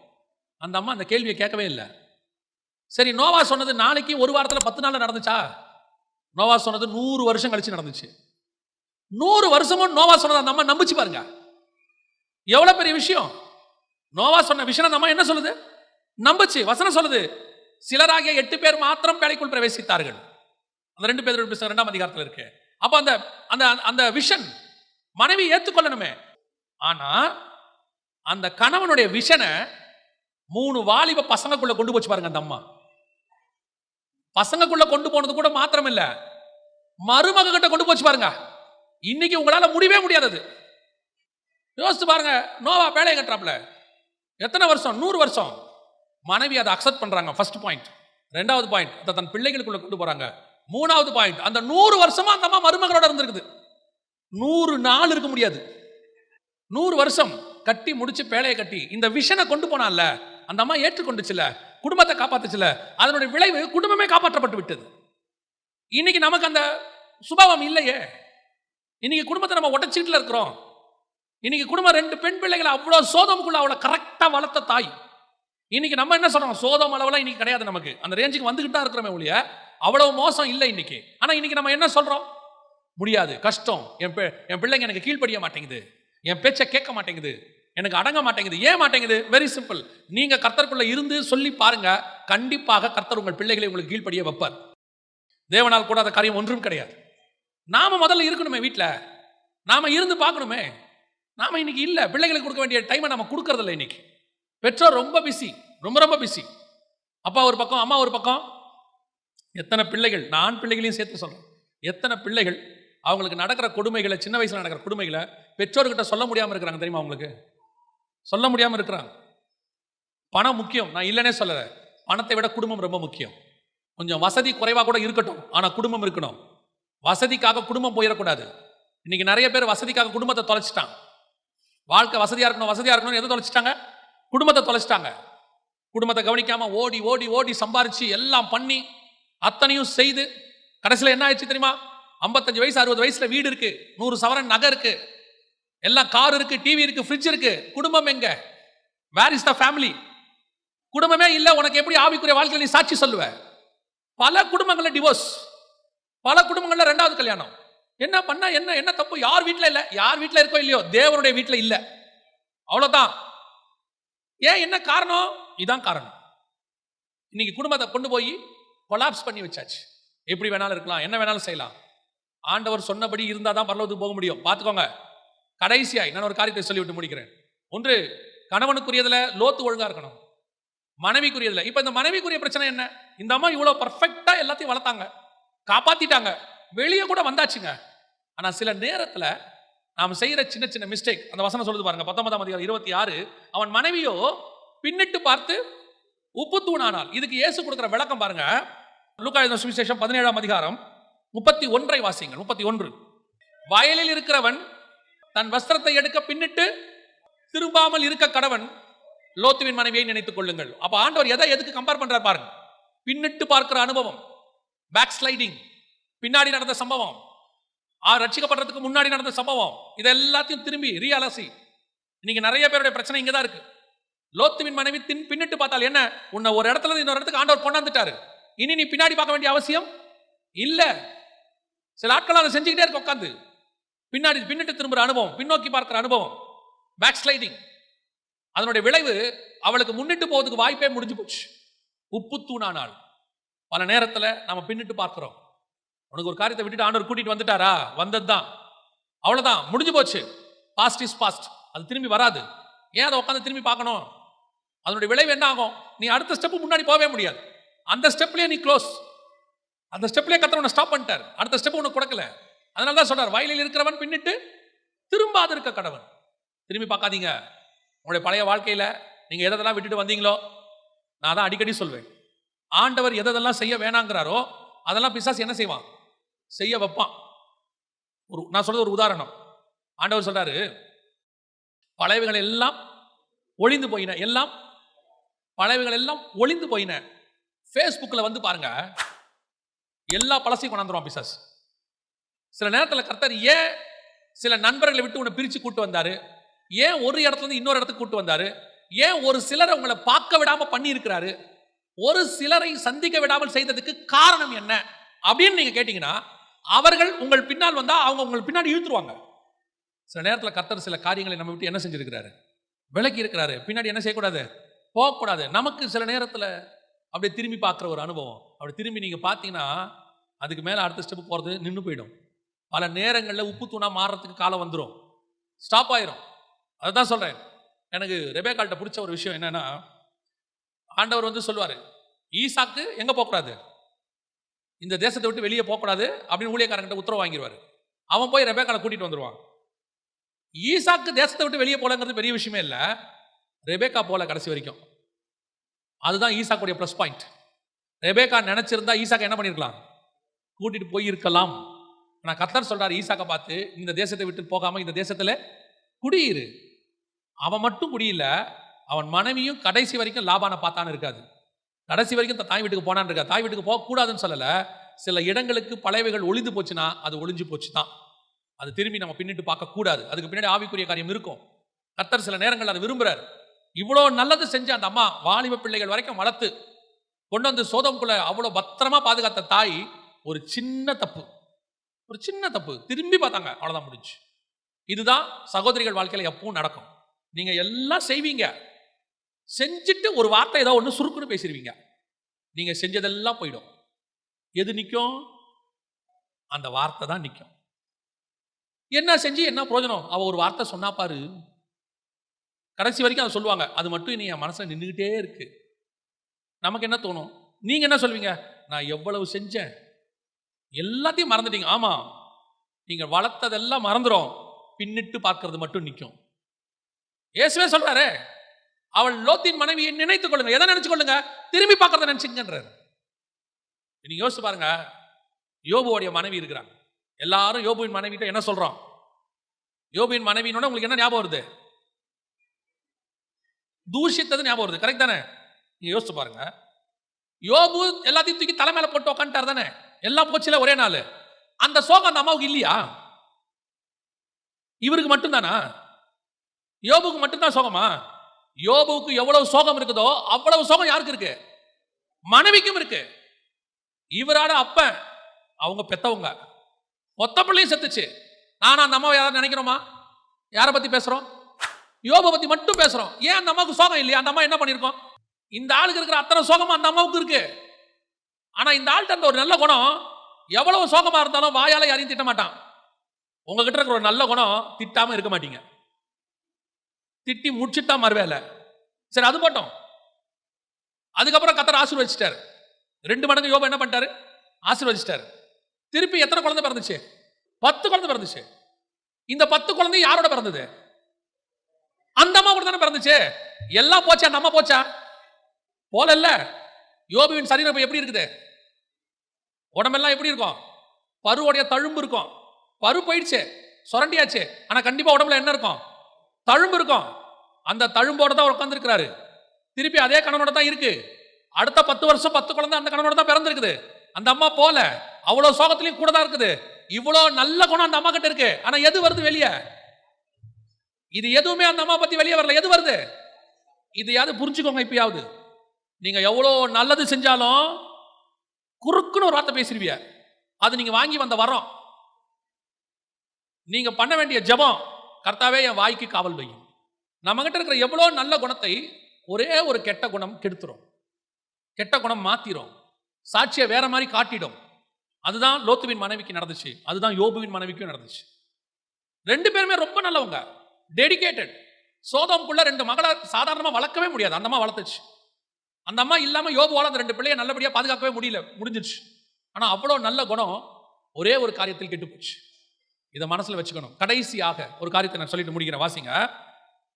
அந்த அம்மா அந்த கேள்வியை கேட்கவே இல்லை. சரி, நோவா சொன்னது நாளைக்கு ஒரு வாரத்தில் 10 நாள்ல நடந்துச்சா? நோவா சொன்னது 100 வருஷம் கழிச்சு நடந்துச்சு. 100 வருஷமும் நோவா சொன்னது அந்த அம்மா நம்பிச்சு பாருங்க, எவ்வளவு பெரிய விஷயம். நோவா சொன்ன விஷயம் அந்த அம்மா என்ன சொல்லுது? நம்புச்சு. வசனம் சொல்லுது, சிலராகிய 8 பேர் மாத்திரம் வேலைக்குள் பிரவேசித்தார்கள். அந்த 2 பேர் 2ஆம் அதிகாரத்தில் இருக்கு. அப்ப அந்த அந்த அந்த விஷன் மனைவி ஏத்துக்கொள்ளணுமே. ஆனா அந்த கணவனுடைய விஷனை 3 வாலிப பசங்கக்குள்ள கொண்டு போச்சு பாருங்க. அந்த அம்மா பசங்கக்குள்ள கொண்டு போனது கூட மாத்திரம் இல்ல, மருமக கிட்ட கொண்டு போச்சு பாருங்க. இன்னைக்கு உங்களால முடியவே முடியாதது. யோசிச்சு பாருங்க. நோவா வேலையை கட்டுறாப்ல, எத்தனை வருஷம்? 100 வருஷம். மனைவி அதை அக்செப்ட் பண்றாங்க. First point. 2வது பாயிண்ட், அதை தன் பிள்ளைகளுக்குள்ள கொண்டு போறாங்க. 3வது பாயிண்ட், அந்த 100 வருஷமா அந்த அம்மா மருமகளோட இருந்திருக்குது. 100 நாள் இருக்க முடியாது. 100 வருஷம் கட்டி முடிச்சு பேழையை கட்டி இந்த விஷனை கொண்டு போனால, அந்த அம்மா ஏற்றுக்கொண்டுச்சுல, குடும்பத்தை காப்பாத்துச்சுல, அதனுடைய விளைவு குடும்பமே காப்பாற்றப்பட்டு விட்டது. இன்னைக்கு நமக்கு அந்த சுபாவம் இல்லையே. இன்னைக்கு குடும்பத்தை நம்ம உடைச்சிட்டு இருக்கிறோம். இன்னைக்கு குடும்பம் 2 பெண் பிள்ளைகளை அவ்வளவு சோதமுக்குள்ள அவளை கரெக்டா வளர்த்த தாய். இன்னைக்கு நம்ம என்ன சொல்றோம்? சோதம் அளவுலாம் இன்னைக்கு கிடையாது. நமக்கு அந்த ரேஞ்சுக்கு வந்துகிட்டு தான் இருக்கிறோமே ஒழிய அவ்வளவு மோசம் இல்லை இன்னைக்கு. ஆனா இன்னைக்கு நம்ம என்ன சொல்றோம்? முடியாது, கஷ்டம், என் பிள்ளைங்க எனக்கு கீழ்ப்படிய மாட்டேங்குது, என் பேச்சை கேட்க மாட்டேங்குது, எனக்கு அடங்க மாட்டேங்குது. ஏன் மாட்டேங்குது? Very simple. நீங்க கர்த்தருக்குள்ள இருந்து சொல்லி பாருங்க, கண்டிப்பாக கர்த்தர் உங்கள் பிள்ளைகளை உங்களுக்கு கீழ்ப்படிய வைப்பார். தேவனால் கூடாத காரியம் ஒன்றும் கிடையாது. நாம முதல்ல இருக்கணுமே வீட்டில், நாம இருந்து பார்க்கணுமே. நாம இன்னைக்கு இல்ல, பிள்ளைகளுக்கு கொடுக்க வேண்டிய டைமை நம்ம கொடுக்கறது இல்லை. இன்னைக்கு பெற்றோர் ரொம்ப பிஸி, ரொம்ப ரொம்ப பிஸி. அப்பா ஒரு பக்கம், அம்மா ஒரு பக்கம். எத்தனை பிள்ளைகள், நான் பிள்ளைகளையும் சேர்த்து சொல்றேன், எத்தனை பிள்ளைகள் அவங்களுக்கு நடக்கிற கொடுமைகளை, சின்ன வயசுல நடக்கிற கொடுமைகளை பெற்றோர்கிட்ட சொல்ல முடியாம இருக்கிறாங்க தெரியுமா? அவங்களுக்கு சொல்ல முடியாம இருக்கிறாங்க. பணம் முக்கியம், நான் இல்லைன்னே சொல்லல. பணத்தை விட குடும்பம் ரொம்ப முக்கியம். கொஞ்சம் வசதி குறைவா கூட இருக்கட்டும், ஆனா குடும்பம் இருக்கணும். வசதிக்காக குடும்பம் போயிடக்கூடாது. இன்னைக்கு நிறைய பேர் வசதிக்காக குடும்பத்தை தொலைச்சிட்டாங்க. வாழ்க்கை வசதியா இருக்கணும், வசதியா இருக்கணும், எதை தொலைச்சிட்டாங்க? குடும்பத்தை தொலைச்சிட்டாங்க. குடும்பத்தை கவனிக்காம ஓடி ஓடி ஓடி சம்பாரிச்சு எல்லாம் பண்ணி அத்தனையும் செய்து கடைசியில் என்ன ஆயிடுச்சு தெரியுமா? 55 வயசு 60 வயசுல வீடு இருக்கு, 100 சவரன் நகை இருக்கு, எல்லாம் கார் இருக்கு, டிவி இருக்கு, ஃப்ரிட்ஜ் இருக்கு. குடும்பம் எங்க? Where is the family? குடும்பமே இல்ல. உனக்கு எப்படி ஆவிக்குரிய வாழ்க்கையில் நீ சாட்சி சொல்லுவ? பல குடும்பங்கள்ல டிவோர்ஸ், பல குடும்பங்கள்ல 2வது கல்யாணம். என்ன பண்ண என்ன தப்பு? யார் வீட்டுல இல்ல, யார் வீட்டுல இருக்கோ இல்லையோ, தேவனுடைய வீட்டுல இல்ல, அவ்வளவுதான். ஏன்? என்ன காரணம்? இதான் காரணம். இன்னைக்கு குடும்பத்தை கொண்டு போய் கொலாப்ஸ் பண்ணி வச்சாச்சு. எப்படி வேணாலும் இருக்கலாம், என்ன வேணாலும் செய்யலாம். ஆண்டவர் சொன்னபடி இருந்தாதான் பரலோகத்துக்கு போக முடியும். பார்த்துக்கோங்க. கடைசியாய் நான் ஒரு காரியத்தை சொல்லிவிட்டு முடிக்கிறேன். ஒன்று, கணவனுக்குரியதுல லோத்து ஒழுங்கா இருக்கணும், மனைவிக்குரியதுல. இப்ப இந்த மனைவிக்குரிய பிரச்சனை என்ன? இந்த அம்மா இவ்வளவு பர்ஃபெக்டா எல்லாத்தையும் வளர்த்தாங்க, காப்பாத்திட்டாங்க, வெளியே கூட வந்தாச்சுங்க. ஆனா சில நேரத்துல நாம் செய்யற சின்ன சின்ன மிஸ்டேக், அந்த வசனம் சொல்லுது பாருங்க, 19ஆம் அதிகாரம் 26. அவன் மனைவியோ பின்னிட்டு பார்த்து உப்பு தூணானால். இதுக்கு இயேசு கொடுக்கிற விளக்கம் பாருங்க. லூக்கா எழுதின சுவிசேஷம் 17ஆம் அதிகாரம் 31 வாசிங்கள். 31. வயலில் இருக்கிறவன் தன் வஸ்திரத்தை எடுக்க பின்னிட்டு திரும்பாமல் இருக்க கடவன், லோத்துவின் மனைவியை நினைத்துக் கொள்ளுங்கள். அப்ப ஆண்டவர் எதுக்கு கம்பேர் பண்றார் பாருங்க. பின்னிட்டு பார்க்கிற அனுபவம், பேக் ஸ்லைடிங், பின்னாடி நடந்த சம்பவம், ரட்சிக்கப்படுறதுக்கு முன்னாடி நடந்த சம்பவம், இது எல்லாத்தையும் திரும்பி ரியலசி. இன்னைக்கு நிறைய பேருடைய பிரச்சனை இங்கதான் இருக்கு. லோத்துவின் மனைவி பின்னிட்டு பார்த்தால் என்ன? உன்னை ஒரு இடத்துல இருந்து இன்னொரு இடத்துக்கு ஆண்டவர் கொண்டாந்துட்டாரு. இனி நீ பின்னாடி பார்க்க வேண்டிய அவசியம் இல்ல. சில ஆட்கள் அதை செஞ்சுக்கிட்டே இருக்க, உட்காந்து பின்னாடி பின்னிட்டு திரும்புற அனுபவம், பின்னோக்கி பார்க்கிற அனுபவம், பேக் ஸ்லைடிங். அதனுடைய விளைவு அவளுக்கு முன்னிட்டு போவதுக்கு வாய்ப்பே முடிஞ்சு போச்சு. உப்பு தூணானால். பல நேரத்தில் நம்ம பின்னிட்டு பார்க்கிறோம். உனக்கு ஒரு காரியத்தை விட்டுட்டு ஆண்டவர் கூட்டிட்டு வந்துட்டாரா? வந்ததுதான், அவ்வளவுதான், முடிஞ்சு போச்சு. பாஸ்ட் இஸ் பாஸ்ட், அது திரும்பி வராது. ஏன் அதை உட்காந்து திரும்பி பார்க்கணும்? அதனுடைய விளைவு என்ன ஆகும்? நீ அடுத்த ஸ்டெப் முன்னாடி போகவே முடியாது. அந்த ஸ்டெப்லயே நீ க்ளோஸ். அந்த ஸ்டெப்லயே கர்த்தர் உன்னை ஸ்டாப் பண்ணிட்டார். அடுத்த ஸ்டெப் உனக்கு கொடுக்கல. அதனால தான் சொல்றார், வயலில் இருக்கிறவன் பின்னிட்டு திரும்பாது இருக்க கடவன். திரும்பி பார்க்காதீங்க. உங்களுடைய பழைய வாழ்க்கையில நீங்க எதெல்லாம் விட்டுட்டு வந்தீங்களோ, நான் தான் அடிக்கடி சொல்வேன், ஆண்டவர் எதெல்லாம் செய்ய வேணாங்கிறாரோ அதெல்லாம் பிசாசு என்ன செய்வான்? செய்ய வைப்பான். நான் சொல்றது ஒரு உதாரணம். ஆண்டவர் சொல்றாரு, பழையவைகள் எல்லாம் ஒளிந்து போயின, எல்லாம் பழையவைகள் எல்லாம் ஒளிந்து போயின. ஃபேஸ்புக்கில் வந்து பாருங்க, எல்லா பழசையும் கொண்டாந்துருவான் பிசாசு. சில நேரத்தில் கர்த்தர் ஏன் சில நண்பர்களை விட்டு உன்னை பிரித்து கூட்டு வந்தாரு? ஏன் ஒரு இடத்துல இருந்து இன்னொரு இடத்துக்கு கூட்டு வந்தாரு? ஏன் ஒரு சிலரை உங்களை பார்க்க விடாம பண்ணி இருக்கிறாரு? ஒரு சிலரை சந்திக்க விடாமல் செய்ததுக்கு காரணம் என்ன அப்படின்னு நீங்க கேட்டீங்கன்னா, அவர்கள் உங்கள் பின்னால் வந்தா அவங்க உங்கள் பின்னாடி இழுத்துருவாங்க. சில நேரத்தில் கர்த்தர் சில காரியங்களை நம்ம விட்டு என்ன செஞ்சிருக்கிறாரு? விலக்கி இருக்கிறாரு. பின்னாடி என்ன செய்யக்கூடாது? போகக்கூடாது. நமக்கு சில நேரத்தில் அப்படியே திரும்பி பார்க்குற ஒரு அனுபவம். அப்படி திரும்பி நீங்கள் பார்த்தீங்கன்னா அதுக்கு மேலே அடுத்த ஸ்டெப் போகிறது நின்று போயிடும். பல நேரங்களில் உப்பு தூணா மாறுறதுக்கு காலம் வந்துடும், ஸ்டாப் ஆயிரும். அதுதான் சொல்கிறேன். எனக்கு ரெபேக்கால்ட்ட பிடிச்ச ஒரு விஷயம் என்னன்னா, ஆண்டவர் சொல்லுவார், ஈசாக்கு எங்கே போகக்கூடாது, இந்த தேசத்தை விட்டு வெளியே போகக்கூடாது அப்படின்னு ஊழியக்காரங்கிட்ட உத்தரவு வாங்கிடுவார். அவன் போய் ரெபேக்காலை கூட்டிகிட்டு வந்துடுவான். ஈசாக்கு தேசத்தை விட்டு வெளியே போலங்கிறது பெரிய விஷயமே இல்லை, ரெபேக்கா போல கடைசி வரைக்கும். அதுதான் ஈசாக்குடைய ப்ளஸ் பாயிண்ட். ரெபேக்கா நினைச்சிருந்தா ஈசாக்கு என்ன பண்ணிருக்கலாம், கூட்டிட்டு போய் இருக்கலாம். நான் கர்த்தர் சொல்றாரு ஈசாக்கை பார்த்து, இந்த தேசத்தை விட்டு போகாம இந்த தேசத்துல குடியிரு. அவன் மட்டும் குடியில, அவன் மனைவியும் கடைசி வரைக்கும் லாபானை பார்த்தான்னு இருக்காது. கடைசி வரைக்கும் தாய் வீட்டுக்கு போனான்னு இருக்கா. தாய் வீட்டுக்கு போக கூடாதுன்னு சொல்லல. சில இடங்களுக்கு பழையவைகள் ஒளிந்து போச்சுன்னா அது ஒளிஞ்சு போச்சு தான். அது திரும்பி நம்ம பின்னிட்டு பார்க்க கூடாது. அதுக்கு பின்னாடி ஆவிக்குரிய காரியம் இருக்கும். கர்த்தர் சில நேரங்கள் அதை விரும்புறாரு. இவ்வளோ நல்லது செஞ்சு அந்த அம்மா வாலிப பிள்ளைகள் வரைக்கும் வளர்த்து கொண்டு வந்து சோதோமுக்குள்ள அவ்வளோ பத்திரமா பாதுகாத்த தாய் ஒரு சின்ன தப்பு திரும்பி பார்த்தாங்க, அவ்வளோதான் முடிஞ்சு. இதுதான் சகோதரிகள் வாழ்க்கையில் எப்பவும் நடக்கும். நீங்க எல்லாம் செய்வீங்க, செஞ்சுட்டு ஒரு வார்த்தை ஏதோ ஒன்று சுருக்குன்னு பேசிடுவீங்க, நீங்க செஞ்சதெல்லாம் போயிடும். எது நிற்கும்? அந்த வார்த்தை தான் நிற்கும். என்ன செஞ்சு என்ன பிரயோஜனம்? அவ ஒரு வார்த்தை சொன்னா பாரு, கடைசி வரைக்கும் அதை சொல்லுவாங்க. அது மட்டும் நீ என் மனசில் நின்றுகிட்டே இருக்கு. நமக்கு என்ன தோணும்? நீங்க என்ன சொல்வீங்க? நான் எவ்வளவு செஞ்சேன், எல்லாத்தையும் மறந்துட்டீங்க. ஆமா, நீங்க வளர்த்ததெல்லாம் மறந்துடும், பின்னிட்டு பார்க்கறது மட்டும் நிற்கும். இயேசுவே சொல்றாரு, அவள் லோத்தின் மனைவியை நினைத்துக் கொள்ளுங்க. எதை நினைச்சு கொள்ளுங்க? திரும்பி பார்க்கறத நினைச்சுங்கன்றாரு. நீங்க யோசிச்சு பாருங்க, யோபுவோடைய மனைவி இருக்கிறாங்க. எல்லாரும் யோபுவின் மனைவி என்ன சொல்றோம்? யோபுவின் மனைவினோட உங்களுக்கு என்ன ஞாபகம் வருது? தூஷித்தது ஞாபகம் வருது. கரெக்ட் தானே? நீங்க யோசிச்சு பாருங்க. யோபு எல்லாத்தையும் தூக்கி தலை மேல போட்டு உட்காந்துட்டார் தானே, எல்லாம் போச்சுல ஒரே நாள். அந்த சோகம் அந்த அம்மாவுக்கு இல்லையா? இவருக்கு மட்டும்தானா? யோபுக்கு மட்டும்தான் சோகமா? யோபுக்கு எவ்வளவு சோகம் இருக்குதோ அவ்வளவு சோகம் யாருக்கு இருக்கு? மனைவிக்கும் இருக்கு. இவராட அப்ப அவங்க பெத்தவங்க மொத்த பிள்ளையும் செத்துச்சு. நானும் அந்த அம்மாவை யாரும் நினைக்கிறோமா? யாரை பத்தி பேசுறோம்? யோபை பத்தி மட்டும் பேசுறோம். ஏன் அந்த அம்மாவுக்கு சோகம் இல்லையா? அந்த அம்மா என்ன பண்ணிருக்கோம்? இந்த ஆளுக்கு இருக்கிற அத்தனை சோகமா அந்த அம்மாவுக்கு இருக்கு. ஆனா இந்த ஆள்கிட்ட அந்த ஒரு நல்ல குணம், எவ்வளவு சோகமா இருந்தாலும் வாயால யாரையும் திட்ட மாட்டான். உங்ககிட்ட இருக்கிற ஒரு நல்ல குணம், திட்டாம இருக்க மாட்டீங்க. திட்டி முடிச்சுட்டா மறுவேலை. சரி, அது போட்டோம். அதுக்கப்புறம் கர்த்தர் ஆசீர்வதிச்சிட்டாரு. 2 மடங்கு யோபு என்ன பண்ணிட்டாரு? ஆசீர்வதிச்சிட்டாரு. திருப்பி எத்தனை குழந்தை பிறந்துச்சு? 10 குழந்தை பிறந்துச்சு. இந்த 10 குழந்தை யாரோட பிறந்தது? அந்த அம்மா கூட தானே பிறந்துச்சு. எல்லாம் போச்சா? அந்த அம்மா போச்சா? போல இல்ல. யோபுவின் சரீரம் எப்படி இருக்குது? உடம்பெல்லாம் எப்படி இருக்கும்? பருவோடைய தழும்பு இருக்கும். பரு போயிடுச்சு, சுரண்டியாச்சு. ஆனா கண்டிப்பா உடம்புல என்ன இருக்கும்? தழும்பு இருக்கும். அந்த தழும்போட தான் உட்கார்ந்து இருக்கிறாரு. திருப்பி அதே கணவனோட தான் இருக்கு. அடுத்த 10 வருஷம் 10 குழந்தை அந்த கணவனோட தான் பிறந்திருக்குது. அந்த அம்மா போல அவ்வளவு சோகத்திலையும் கூட தான் இருக்குது. இவ்வளவு நல்ல குணம் அந்த அம்மா கிட்ட இருக்கு. ஆனா எது வருது வெளியே? இது எதுவுமே அந்த அம்மா பத்தி வெளியே வரல. எது வருது? இதையாவது புரிஞ்சுக்கோங்க. இப்பயாவது நீங்க எவ்வளவு நல்லது செஞ்சாலும் குறுக்குன்னு ஒரு வார்த்தை பேசிருவிய. அது நீங்க வாங்கி வந்த வரோம். நீங்க பண்ண வேண்டிய ஜெபம், கர்த்தாவே என் வாய்க்கு காவல் வையும். நம்ம கிட்ட இருக்கிற எவ்வளவு நல்ல குணத்தை ஒரே ஒரு கெட்ட குணம் கெடுத்துரும், கெட்ட குணம் மாத்திரும், சாட்சியை வேற மாதிரி காட்டிடும். அதுதான் லோத்துவின் மனைவிக்கு நடந்துச்சு. அதுதான் யோபுவின் மனைவிக்கும் நடந்துச்சு. 2 பேருமே ரொம்ப நல்லவங்க, டெடிகேட்டட். சோதோமுக்குள்ள 2 மகளை சாதாரணமா வளர்க்கவே முடியாது. அந்த அம்மா வளர்த்துச்சு. அந்த அம்மா இல்லாம யோபுவால அந்த 2 பிள்ளையை நல்லபடியா பாதுகாக்கவே முடியல, முடிஞ்சிருச்சு. ஆனா அவ்வளவு நல்ல குணம் ஒரே ஒரு காரியத்தில் கெட்டு போச்சு. இதை மனசுல வச்சுக்கணும். கடைசியாக ஒரு காரியத்தை நான் சொல்லிட்டு முடிக்கிறேன். வாசிங்க.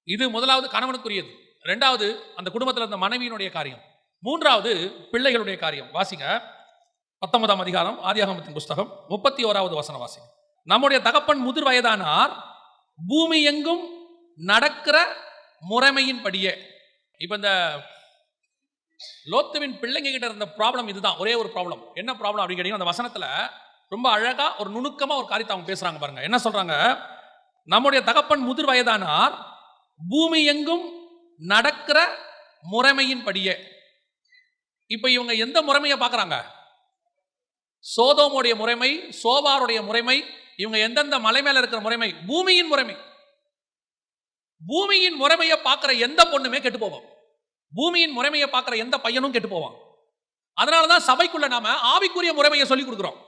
இது முதலாவது கணவனுக்குரியது, 2வது அந்த குடும்பத்தில் இருந்த மனைவியினுடைய காரியம், 3வது பிள்ளைகளுடைய காரியம். வாசிங்க 19ஆம் அதிகாரம் ஆதியாகமத்தின் புஸ்தகம் 31வது வசனம் வாசிங்க. நம்முடைய தகப்பன் முதிர் வயதானார், பூமி எங்கும் நடக்கிற முறைமையின் படியே. இப்ப இந்த லோத்துவின் பிள்ளைங்க கிட்ட இருந்த ப்ராப்ளம் இதுதான். ஒரே ஒரு ப்ராப்ளம். என்ன ப்ராப்ளம் அப்படின்னு கேட்டீங்கன்னா, அந்த வசனத்துல ரொம்ப அழகா ஒரு நுணுக்கமா ஒரு காரியத்தை அவங்க பேசுறாங்க பாருங்க. என்ன சொல்றாங்க? நம்முடைய தகப்பன் முதிர் வயதானார், பூமி எங்கும் நடக்கிற முறைமையின் படியே. இப்ப இவங்க எந்த முறைமையை பார்க்கறாங்க? சோதோமுடைய முறைமை, சோபாருடைய முறைமை. இவங்க எந்தெந்த மலை மேல இருக்கிற முறைமை? பூமியின் முறைமை. பூமியின் முறைமையை பார்க்கிற எந்த பொண்ணுமே கெட்டு போகும். பூமியின் முறைமையை பார்க்கிற எந்த பையனும் கெட்டு போவான். அதனாலதான் சபைக்குள்ள நாம ஆவிக்குரிய முறைமையை சொல்லிக் கொடுக்கிறோம்.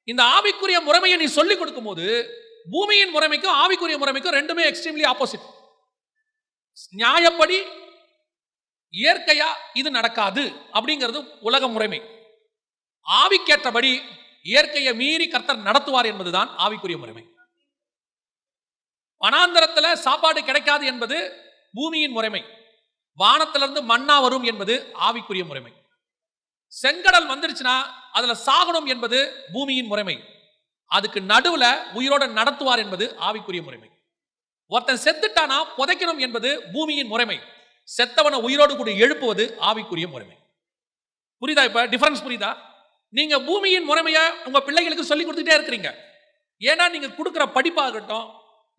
இந்த ஆவிக்குரிய முறைமையை நீ சொல்லிக் கொடுக்கும் போது பூமியின் முறைமைக்கும் ஆவிக்குரிய முறைமைக்கும் ரெண்டுமே எக்ஸ்ட்ரீம்லி ஆப்போசிட். நியாயப்படி இயற்கையா இது நடக்காது அப்படிங்கிறது உலக முறைமை. ஆவிக்கேற்றபடி இயற்கையை மீறி கர்த்தர் நடத்துவார் என்பதுதான் ஆவிக்குரிய முறைமை. வனாந்தரத்துல சாப்பாடு கிடைக்காது என்பது பூமியின் முறைமை. வானத்திலிருந்து மன்னா வரும் என்பது ஆவிக்குரிய முறைமை. செங்கடல் வந்துருச்சுன்னா அதுல சாகணும் என்பது பூமியின் முறைமை. அதுக்கு நடுவுல உயிரோட நடத்துவார் என்பது ஆவிக்குரிய முறைமை. ஒருத்தன் செத்துட்டானா புதைக்கணும் என்பது பூமியின் முறைமை. செத்தவனை உயிரோடு கூட எழுப்புவது ஆவிக்குரிய முறைமை. புரியுதா? இப்ப டிஃபரன்ஸ் புரியுதா? நீங்க பூமியின் முறைமையை உங்க பிள்ளைகளுக்கு சொல்லி கொடுத்துட்டே இருக்கிறீங்க. ஏன்னா நீங்க கொடுக்கிற படிப்பா இருக்கட்டும்,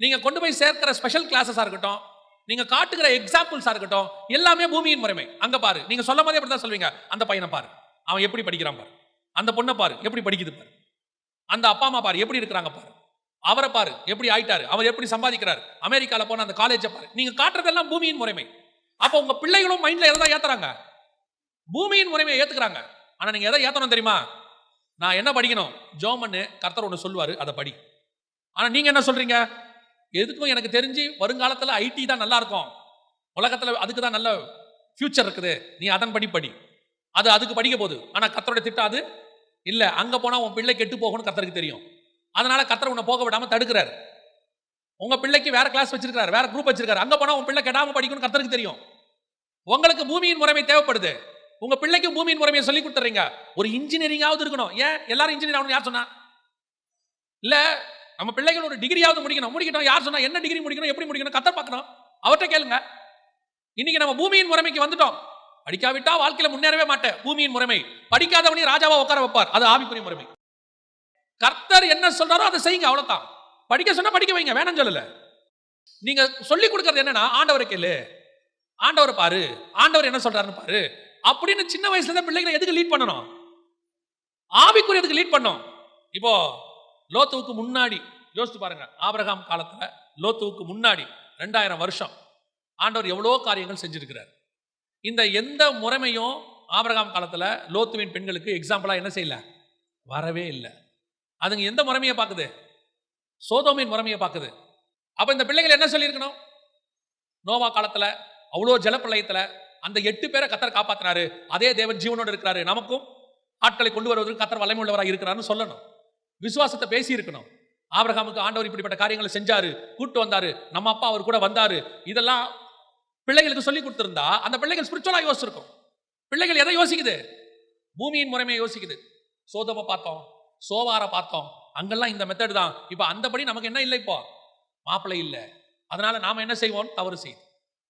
நீங்க கொண்டு போய் சேர்க்கிற ஸ்பெஷல் கிளாஸஸா இருக்கட்டும், நீங்க காட்டுகிற எக்ஸாம்பிள்ஸா இருக்கட்டும், எல்லாமே பூமியின் முறைமை. அங்க பாரு, நீங்க சொல்லும் போதே அப்படிதான் சொல்வீங்க, அந்த பையனை பாரு அவன் எப்படி படிக்கிறான் பாரு, அந்த பொண்ணை பாரு எப்படி படிக்குது பாரு, அந்த அப்பா அம்மா பாரு எப்படி இருக்கிறாங்க பாரு, அவரை பாரு எப்படி ஆயிட்டாரு, அவர் எப்படி சம்பாதிக்கிறார், அமெரிக்கால போன அந்த காலேஜை பாரு. நீங்க காட்டுறதெல்லாம் பூமியின் முறைமை. அப்ப உங்க பிள்ளைகளும் மைண்ட்ல எதை ஏத்துறாங்க? பூமியின் முறைமையை ஏத்துக்கிறாங்க. ஆனா நீங்க எதை ஏத்தணும் தெரியுமா? நான் என்ன படிக்கணும், ஜோமன்னு கர்த்தர் ஒன்று சொல்லுவாரு, அதை படி. ஆனா நீங்க என்ன சொல்றீங்க? எதுக்கும் எனக்கு தெரிஞ்சு வருங்காலத்தில் ஐடி தான் நல்லா இருக்கும், உலகத்தில் அதுக்கு தான் நல்ல ஃபியூச்சர் இருக்குது, நீ அதன் படி அது அதுக்கு படிக்க போகுது. ஆனா கர்த்தருடைய திட்டம் அது இல்ல. அங்க போனா உன் பிள்ளை கெட்டு போகணும்னு கர்த்தருக்கு தெரியும். அதனால கர்த்தர் உன்னை போக விடாம தடுக்கிறார். உங்க பிள்ளைக்கு வேற கிளாஸ் வச்சிருக்காரு, வேற குரூப் வச்சிருக்காரு. அங்க போனா உன் பிள்ளை கெடாம படிக்கணும்னு கர்த்தருக்கு தெரியும். உங்களுக்கு பூமியின் முறைமை தேவைப்படுது. உங்க பிள்ளைக்கு பூமியின் முறைமையை சொல்லி கொடுத்துறீங்க. ஒரு இன்ஜினியரிங்காவது இருக்கணும். ஏன் எல்லாரும் இன்ஜினியர் ஆகணும் யார் சொன்னா? இல்ல நம்ம பிள்ளைகள் ஒரு டிகிரியாவது முடிக்கட்டும். யார் சொன்னா? என்ன டிகிரி முடிக்கணும், எப்படி முடிக்கணும் கர்த்தர் பார்க்கணும். அவர்கிட்ட கேளுங்க. இன்னைக்கு நம்ம பூமியின் முறைமைக்கு வந்துட்டோம். படிக்காவிட்டா வாழ்க்கையில முன்னேறவே மாட்டேன். பூமியின் முறைமை. படிக்காதவனையும் ராஜாவா உட்கார வைப்பார், அது ஆவிக்குரிய முறைமை. கர்த்தர் என்ன சொல்றாரோ அதை செய்யுங்க, அவ்வளவுதான். படிக்க சொன்னா படிக்க வைங்க, வேணாம் சொல்லல. நீங்க சொல்லி கொடுக்கறது என்னன்னா, ஆண்டவரை கேளு, ஆண்டவரை பாரு, ஆண்டவர் என்ன சொல்றாருன்னு பாரு அப்படின்னு சின்ன வயசுல இருந்த பிள்ளைகளை எதுக்கு லீட் பண்ணணும்? ஆவிக்குரியதுக்கு லீட் பண்ணணும். இப்போ லோத்துவுக்கு முன்னாடி யோசிச்சு பாருங்க. ஆபிரகாம் காலத்துல லோத்துவுக்கு முன்னாடி 2000 வருஷம் ஆண்டவர் எவ்வளோ காரியங்கள் செஞ்சிருக்கிறார். இந்த எந்த முறைமையும் ஆபிரகாம் காலத்துல லோத்துவின் பெண்களுக்கு எக்ஸாம்பிளா என்ன செய்யல, வரவே இல்லை. அதுங்க எந்த முறைமையை பார்க்குது? சோதோமின் முறைமையை பார்க்குது. அப்ப இந்த பிள்ளைகள் என்ன சொல்லியிருக்கணும்? நோவா காலத்துல அவ்வளோ ஜலப்பிரளயத்துல அந்த 8 பேரை கர்த்தர் காப்பாத்தினாரு, அதே தேவன் ஜீவனோடு இருக்கிறாரு, நமக்கும் ஆட்களை கொண்டு வருவதற்கு கர்த்தர் வல்லமை உள்ளவராக இருக்கிறாருன்னு சொல்லணும். விசுவாசத்தை பேசி இருக்கணும். ஆபிரகாமுக்கு ஆண்டவர் இப்படிப்பட்ட காரியங்களை செஞ்சாரு, கூட்டு வந்தாரு, நம்ம அப்பா அவர் கூட வந்தாரு, இதெல்லாம் பிள்ளைகளுக்கு சொல்லி கொடுத்திருந்தா அந்த பிள்ளைகள் ஸ்பிரிச்சுவலா யோசிச்சிருக்கும். பிள்ளைகள் எதை யோசிக்குது? பூமியின் முறைமையை யோசிக்குது. சோதோமை பார்த்தோம், சோவாரை பார்த்தோம், அங்கெல்லாம் இந்த மெத்தட் தான். இப்ப அந்தபடி நமக்கு என்ன இல்லை, இப்போ மாப்பிள்ளை இல்லை. அதனால நாம என்ன செய்வோம்? தவறு செய்யும்.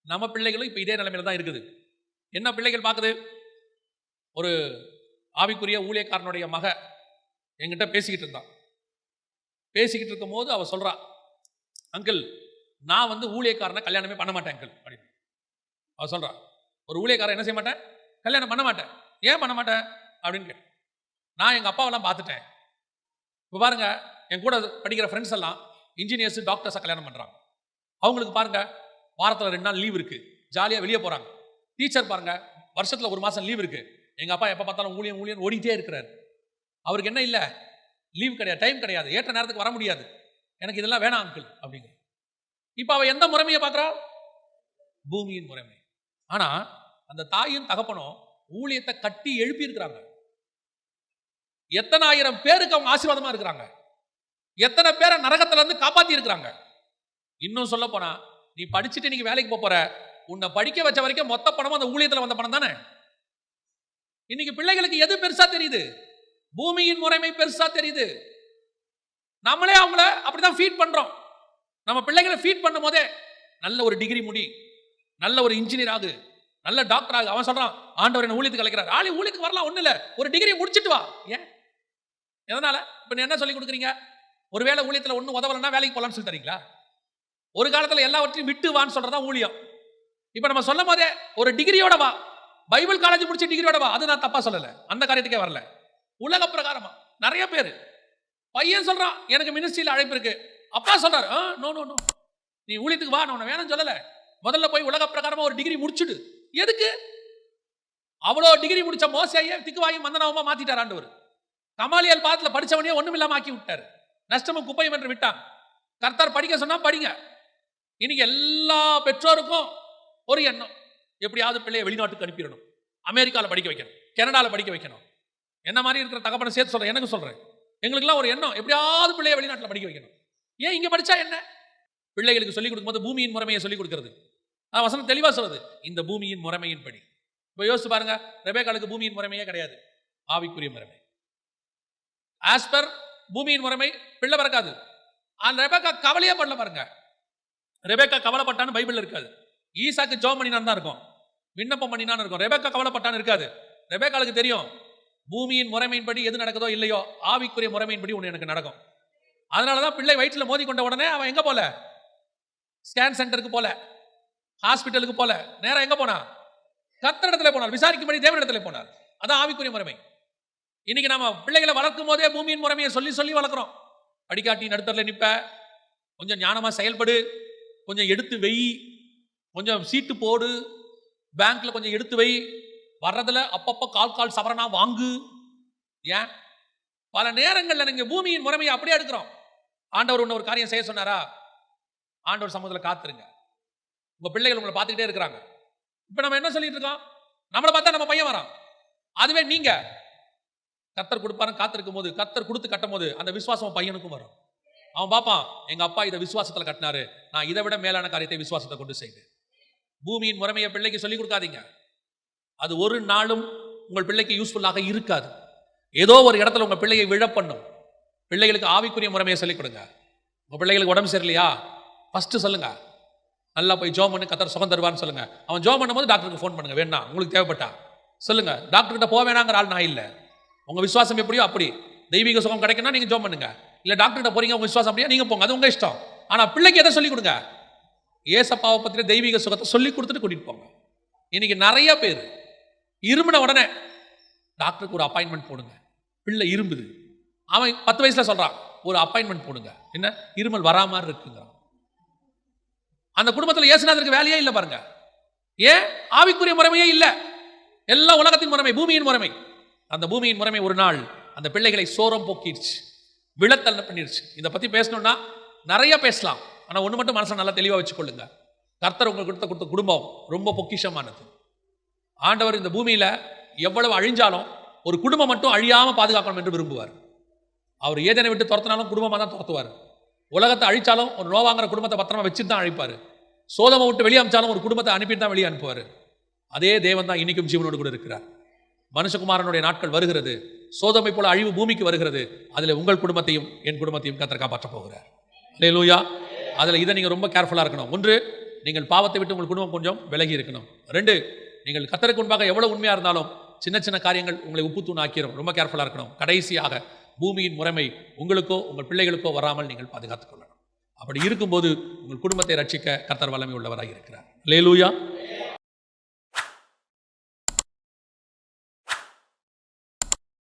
நம்ம பிள்ளைகளும் இப்ப இதே நிலைமையில தான் இருக்குது. என்ன பிள்ளைகள் பார்க்குது? ஒரு ஆவிக்குரிய ஊழியக்காரனுடைய மக என்கிட்ட பேசிக்கிட்டு இருந்தான். பேசிக்கிட்டு இருக்கும் போது அவ சொல்றா, அங்கிள் நான் ஊழியக்காரனை கல்யாணமே பண்ண மாட்டேன் அங்கிள் அப்படின்னு அவ சொல்றா. ஒரு ஊழியக்காரன் என்ன செய்ய மாட்டேன், கல்யாணம் பண்ண மாட்டேன். ஏன் பண்ண மாட்டேன் அப்படின்னு கேட்டேன். நான் எங்க அப்பாவெல்லாம் பார்த்துட்டேன். இப்போ பாருங்க, என் கூட படிக்கிற ஃப்ரெண்ட்ஸ் எல்லாம் இன்ஜினியர்ஸ், டாக்டர்ஸை கல்யாணம் பண்றாங்க. அவங்களுக்கு பாருங்க வாரத்தில் 2 நாள் லீவ் இருக்கு, ஜாலியா வெளியே போறாங்க. டீச்சர் பாருங்க வருஷத்துல 1 மாசம் லீவ் இருக்கு. எங்க அப்பா எப்ப பார்த்தாலும் ஊழியம் ஓடிட்டே இருக்கிறார். அவருக்கு என்ன இல்லை, லீவ் கிடையாது, டைம் கிடையாது, ஏற்ற நேரத்துக்கு வர முடியாது. எனக்கு இதெல்லாம் வேணாம் அங்கிள் அப்படிங்க. இப்ப அவ எந்த முறைமையை பார்க்கறா? பூமியின் முறைமை. ஆனா அந்த தாயும் தகப்பனும் ஊழியத்தை கட்டி எழுப்பி இருக்கிறாங்க. எத்தனை ஆயிரம் பேருக்கு அவங்க ஆசீர்வாதமா இருக்கிறாங்க, எத்தனை பேரை நரகத்துல இருந்து காப்பாத்தி இருக்கிறாங்க. இன்னும் சொல்ல போனா, நீ படிச்சுட்டு நீங்க வேலைக்கு போற, உன்னை படிக்க வச்ச வரைக்கும் மொத்த பணமும் அந்த ஊழியத்துல வந்த பணம் தானே. இன்னைக்கு பிள்ளைகளுக்கு எது பெருசா தெரியுது? பூமியின் முறைமை பெருசா தெரியுது. நம்மளே அவங்கள அப்படிதான் ஃபீட் பண்றோம். நம்ம பிள்ளைகளை ஃபீட் பண்ணும் போதே நல்ல ஒரு டிகிரி முடி, நல்ல ஒரு இன்ஜினியர் ஆகு, நல்ல டாக்டர் ஆகு. அவன் சொல்றான், ஆண்டவர் என்ன ஊழியத்துக்கு அழைக்கிறார். ஆளி ஊழியத்துக்கு வரலாம், ஒண்ணு இல்ல, ஒரு டிகிரி முடிச்சிட்டு வா. ஏன்? எதனால? இப்ப என்ன சொல்லி கொடுக்குறீங்க? ஒருவேளை ஊழியத்துல ஒன்னும் உதவலன்னா வேலைக்கு போலான்னு சொல்லி தரீங்களா? ஒரு காலத்துல எல்லாவற்றையும் விட்டு வான்னு சொல்றதா ஊழியம். இப்ப நம்ம சொல்லும் போதே ஒரு டிகிரியோட வா, பைபிள் காலேஜ் முடிச்ச டிகிரியோட வா. அது நான் தப்பா சொல்லல, அந்த காரியத்துக்கே வரல. உலக பிரகாரமா நிறைய பேர், பையன் சொல்றான் எனக்கு மினிஸ்ட்ரியில அழைப்பு இருக்கு, அப்பா சொல்றாரு நோ நோ நோ, நீ ஊழியத்துக்கு வா, நான் வேணும்னு சொல்லல, முதல்ல போய் உலக பிரகாரமா ஒரு டிகிரி முடிச்சுடு. எதுக்கு? அவ்வளோ டிகிரி முடிச்ச மோசையே திக்குவாயும் மந்தனாவுமா மாத்திட்டார் ஆண்டவர். கமாலியல் பாதத்துல படிச்சவனே ஒண்ணும் இல்லாம ஆக்கி விட்டாரு. நஷ்டமும் குப்பையும் என்று விட்டான். கர்த்தர் படிக்க சொன்னா படிங்க. இன்னைக்கு எல்லா பெற்றோருக்கும் ஒரு எண்ணம், எப்படியாவது பிள்ளையை வெளிநாட்டுக்கு அனுப்பிடணும், அமெரிக்காவில் படிக்க வைக்கணும், கனடாவில் படிக்க வைக்கணும். என்ன மாதிரி இருக்கிற தகப்பனை சேர்த்து சொல்றேன், எனக்கு சொல்றேன், எங்களுக்குலாம் ஒரு எண்ணம், எப்படியாவது பிள்ளையை வெளிநாட்டில் படிக்க வைக்கணும். ஏன் இங்க படிச்சா என்ன? பிள்ளைகளுக்கு சொல்லிக் கொடுக்கும்போது பூமியின் முறைமையை சொல்லிக் கொடுக்கிறது. வசனம் தெளிவா சொல்றது, இந்த பூமியின் முறைமையின் படி. இப்போ யோசிச்சு பாருங்க, ரெபேக்காளுக்கு பூமியின் முறைமையே கிடையாது, ஆவிக்குரிய முறைமை. ஆஸ் பர் பூமியின் முறைமை பிள்ளை பிறக்காது. அந்த ரெபேக்கா கவலையே பண்ணல பாருங்க. ரெபேக்கா கவலைப்பட்டான்னு பைபிள் இருக்காது. ஈசாக்கு ஜெபம் பண்ணினான் தான் இருக்கும், விண்ணப்பம் பண்ணினான்னு இருக்கும். ரெபேக்கா கவலைப்பட்டான்னு இருக்காது. ரெபேக்காளுக்கு தெரியும், பூமியின் முறைமையின்படி எது நடக்குதோ இல்லையோ, ஆவிக்குரிய முறைமையின்படி ஒன்று எனக்கு நடக்கும். அதனாலதான் பிள்ளை வயிற்றில் மோதி கொண்ட உடனே அவன் எங்க போல, ஸ்கேன் சென்டருக்கு போல, ஹாஸ்பிட்டலுக்கு போல, நேரம் எங்க போனா, கர்த்தரிடத்துல போனார், விசாரிக்கும்படி தேவனிடத்துல போனார். அதான் ஆவிக்குரிய முறைமை. இன்னைக்கு நம்ம பிள்ளைகளை வளர்க்கும் போதே பூமியின் முறைமையை சொல்லி சொல்லி வளர்க்குறோம். படிக்காட்டி நடுத்தரில் நிற்ப, கொஞ்சம் ஞானமா செயல்படு, கொஞ்சம் எடுத்து வை, கொஞ்சம் சீட்டு போடு, பேங்க்ல கொஞ்சம் எடுத்து வை, வர்றதுல அப்பப்போ கால் சவரனா வாங்கு. ஏன்? பல நேரங்கள்ல நீங்க பூமியின் முறைமையை அப்படியே எடுக்கிறோம். ஆண்டவர் ஒன்று ஒரு காரியம் செய்ய சொன்னாரா, ஆண்டவர் சமூகத்தில் காத்துருங்க. உங்க பிள்ளைகள் உங்களை பார்த்துக்கிட்டே இருக்கிறாங்க. இப்ப நம்ம என்ன சொல்லிட்டு இருக்கோம், நம்மளை பார்த்தா நம்ம பையன் வரான். அதுவே நீங்க கர்த்தர் கொடுப்பாரு காத்திருக்கும் போது, கர்த்தர் கொடுத்து கட்டும் போது அந்த விசுவாசம் பையனுக்கும் வரும். அவன் பாப்பான், எங்க அப்பா இதை விசுவாசத்துல கட்டினாரு, நான் இதை விட மேலான காரியத்தை விசுவாசத்தை கொண்டு செய்வேன். பூமியின் முறைமையை பிள்ளைக்கு சொல்லிக் கொடுக்காதீங்க. அது ஒரு நாளும் உங்கள் பிள்ளைக்கு யூஸ்ஃபுல்லாக இருக்காது. ஏதோ ஒரு இடத்துல உங்க பிள்ளையை விழ பண்ணும். பிள்ளைகளுக்கு ஆவிக்குரிய முறைமையை சொல்லிக் கொடுங்க. உங்க பிள்ளைகளுக்கு உடம்பு சரியில்லையா, ஃபர்ஸ்ட் சொல்லுங்க, நல்லா போய் ஜோம் பண்ணி கர்த்தர் சுகம் தருவான்னு சொல்லுங்க. அவன் ஜோம் பண்ணும்போது டாக்டருக்கு ஃபோன் பண்ணுங்க, வேணா உங்களுக்கு தேவைப்பட்டா சொல்லுங்க. டாக்டர் கிட்ட போக வேணாங்கிற ஆள் நான் இல்லை. உங்க விசுவாசம் எப்படியோ அப்படி, தெய்வீக சுகம் கிடைக்கணும் நீங்க ஜோம் பண்ணுங்க. இல்ல டாக்டர் கிட்ட போறீங்க, உங்க விசுவாசம் அப்படியே நீங்க போங்க, அது உங்க இஷ்டம். ஆனா பிள்ளைக்கு எதை சொல்லிக் கொடுங்க, ஏசப்பாவை பத்தின தெய்வீக சுகத்தை சொல்லி கொடுத்துட்டு கூட்டிட்டு போங்க. இன்னைக்கு நிறைய பேர் இருமுன உடனே டாக்டருக்கு ஒரு அப்பாயின்மெண்ட் போடுங்க. பிள்ளை இரும்புது, அவன் 10 வயசுல சொல்றான் ஒரு அப்பாயின்மெண்ட் போடுங்க, என்ன இருமல் வரா மாதிரி இருக்குங்க. அந்த குடும்பத்தில் இயேசுநாதருக்கு வேலையே இல்லை பாருங்க. ஏன்? ஆவிக்குரிய முறைமையே இல்லை, எல்லா உலகத்தின் முறைமை, பூமியின் முறைமை. அந்த பூமியின் முறைமை ஒரு நாள் அந்த பிள்ளைகளை சோரம் போக்கிடுச்சு, விழத்தள்ள பண்ணிடுச்சு. இதை பத்தி பேசணும்னா நிறைய பேசலாம். ஆனா ஒண்ணு மட்டும் மனசை நல்லா தெளிவா வச்சுக்கொள்ளுங்க, கர்த்தர் உங்களுக்கு கொடுத்த குடும்பம் ரொம்ப பொக்கிஷமானது. ஆண்டவர் இந்த பூமியில எவ்வளவு அழிஞ்சாலும் ஒரு குடும்பம் மட்டும் அழியாம பாதுகாக்கணும் என்று விரும்புவார். அவர் ஏதேனை விட்டு துரத்தினாலும் குடும்பமா தான் துரத்துவார். உலகத்தை அழிச்சாலும் ஒரு நோவாங்கிற குடும்பத்தை பத்திரமா வச்சுட்டு தான் அழிப்பாரு. சோதமை விட்டு வெளியே அனுப்பிச்சாலும் ஒரு குடும்பத்தை அனுப்பிட்டு தான் வெளியே அனுப்புவார். அதே தேவன் தான் இன்னைக்கும் ஜீவனோடு கூட இருக்கிறார். மனுஷகுமாரனுடைய நாட்கள் வருகிறது, சோதமை போல அழிவு பூமிக்கு வருகிறது. அதில் உங்கள் குடும்பத்தையும் என் குடும்பத்தையும் கர்த்தர் காப்பாற்ற போகிறார். அல்லேலூயா. அதில் இதை நீங்கள் ரொம்ப கேர்ஃபுல்லாக இருக்கணும். 1, நீங்கள் பாவத்தை விட்டு உங்கள் குடும்பம் கொஞ்சம் விலகி இருக்கணும். 2, நீங்கள் கர்த்தருக்கு முன்பாக எவ்வளவு உண்மையாக இருந்தாலும் சின்ன சின்ன காரியங்கள் உங்களை உப்பு தூண் ஆக்கிரும், ரொம்ப கேர்ஃபுல்லாக இருக்கணும். கடைசியாக பூமியின் முறைமை உங்களுக்கோ உங்கள் பிள்ளைகளுக்கோ வராமல் நீங்கள் பாதுகாத்துக் கொள்ளணும். அப்படி இருக்கும்போது உங்கள் குடும்பத்தை ரட்சிக்க கர்த்தர் வல்லமை உள்ளவராக இருக்கிறார். அல்லேலூயா.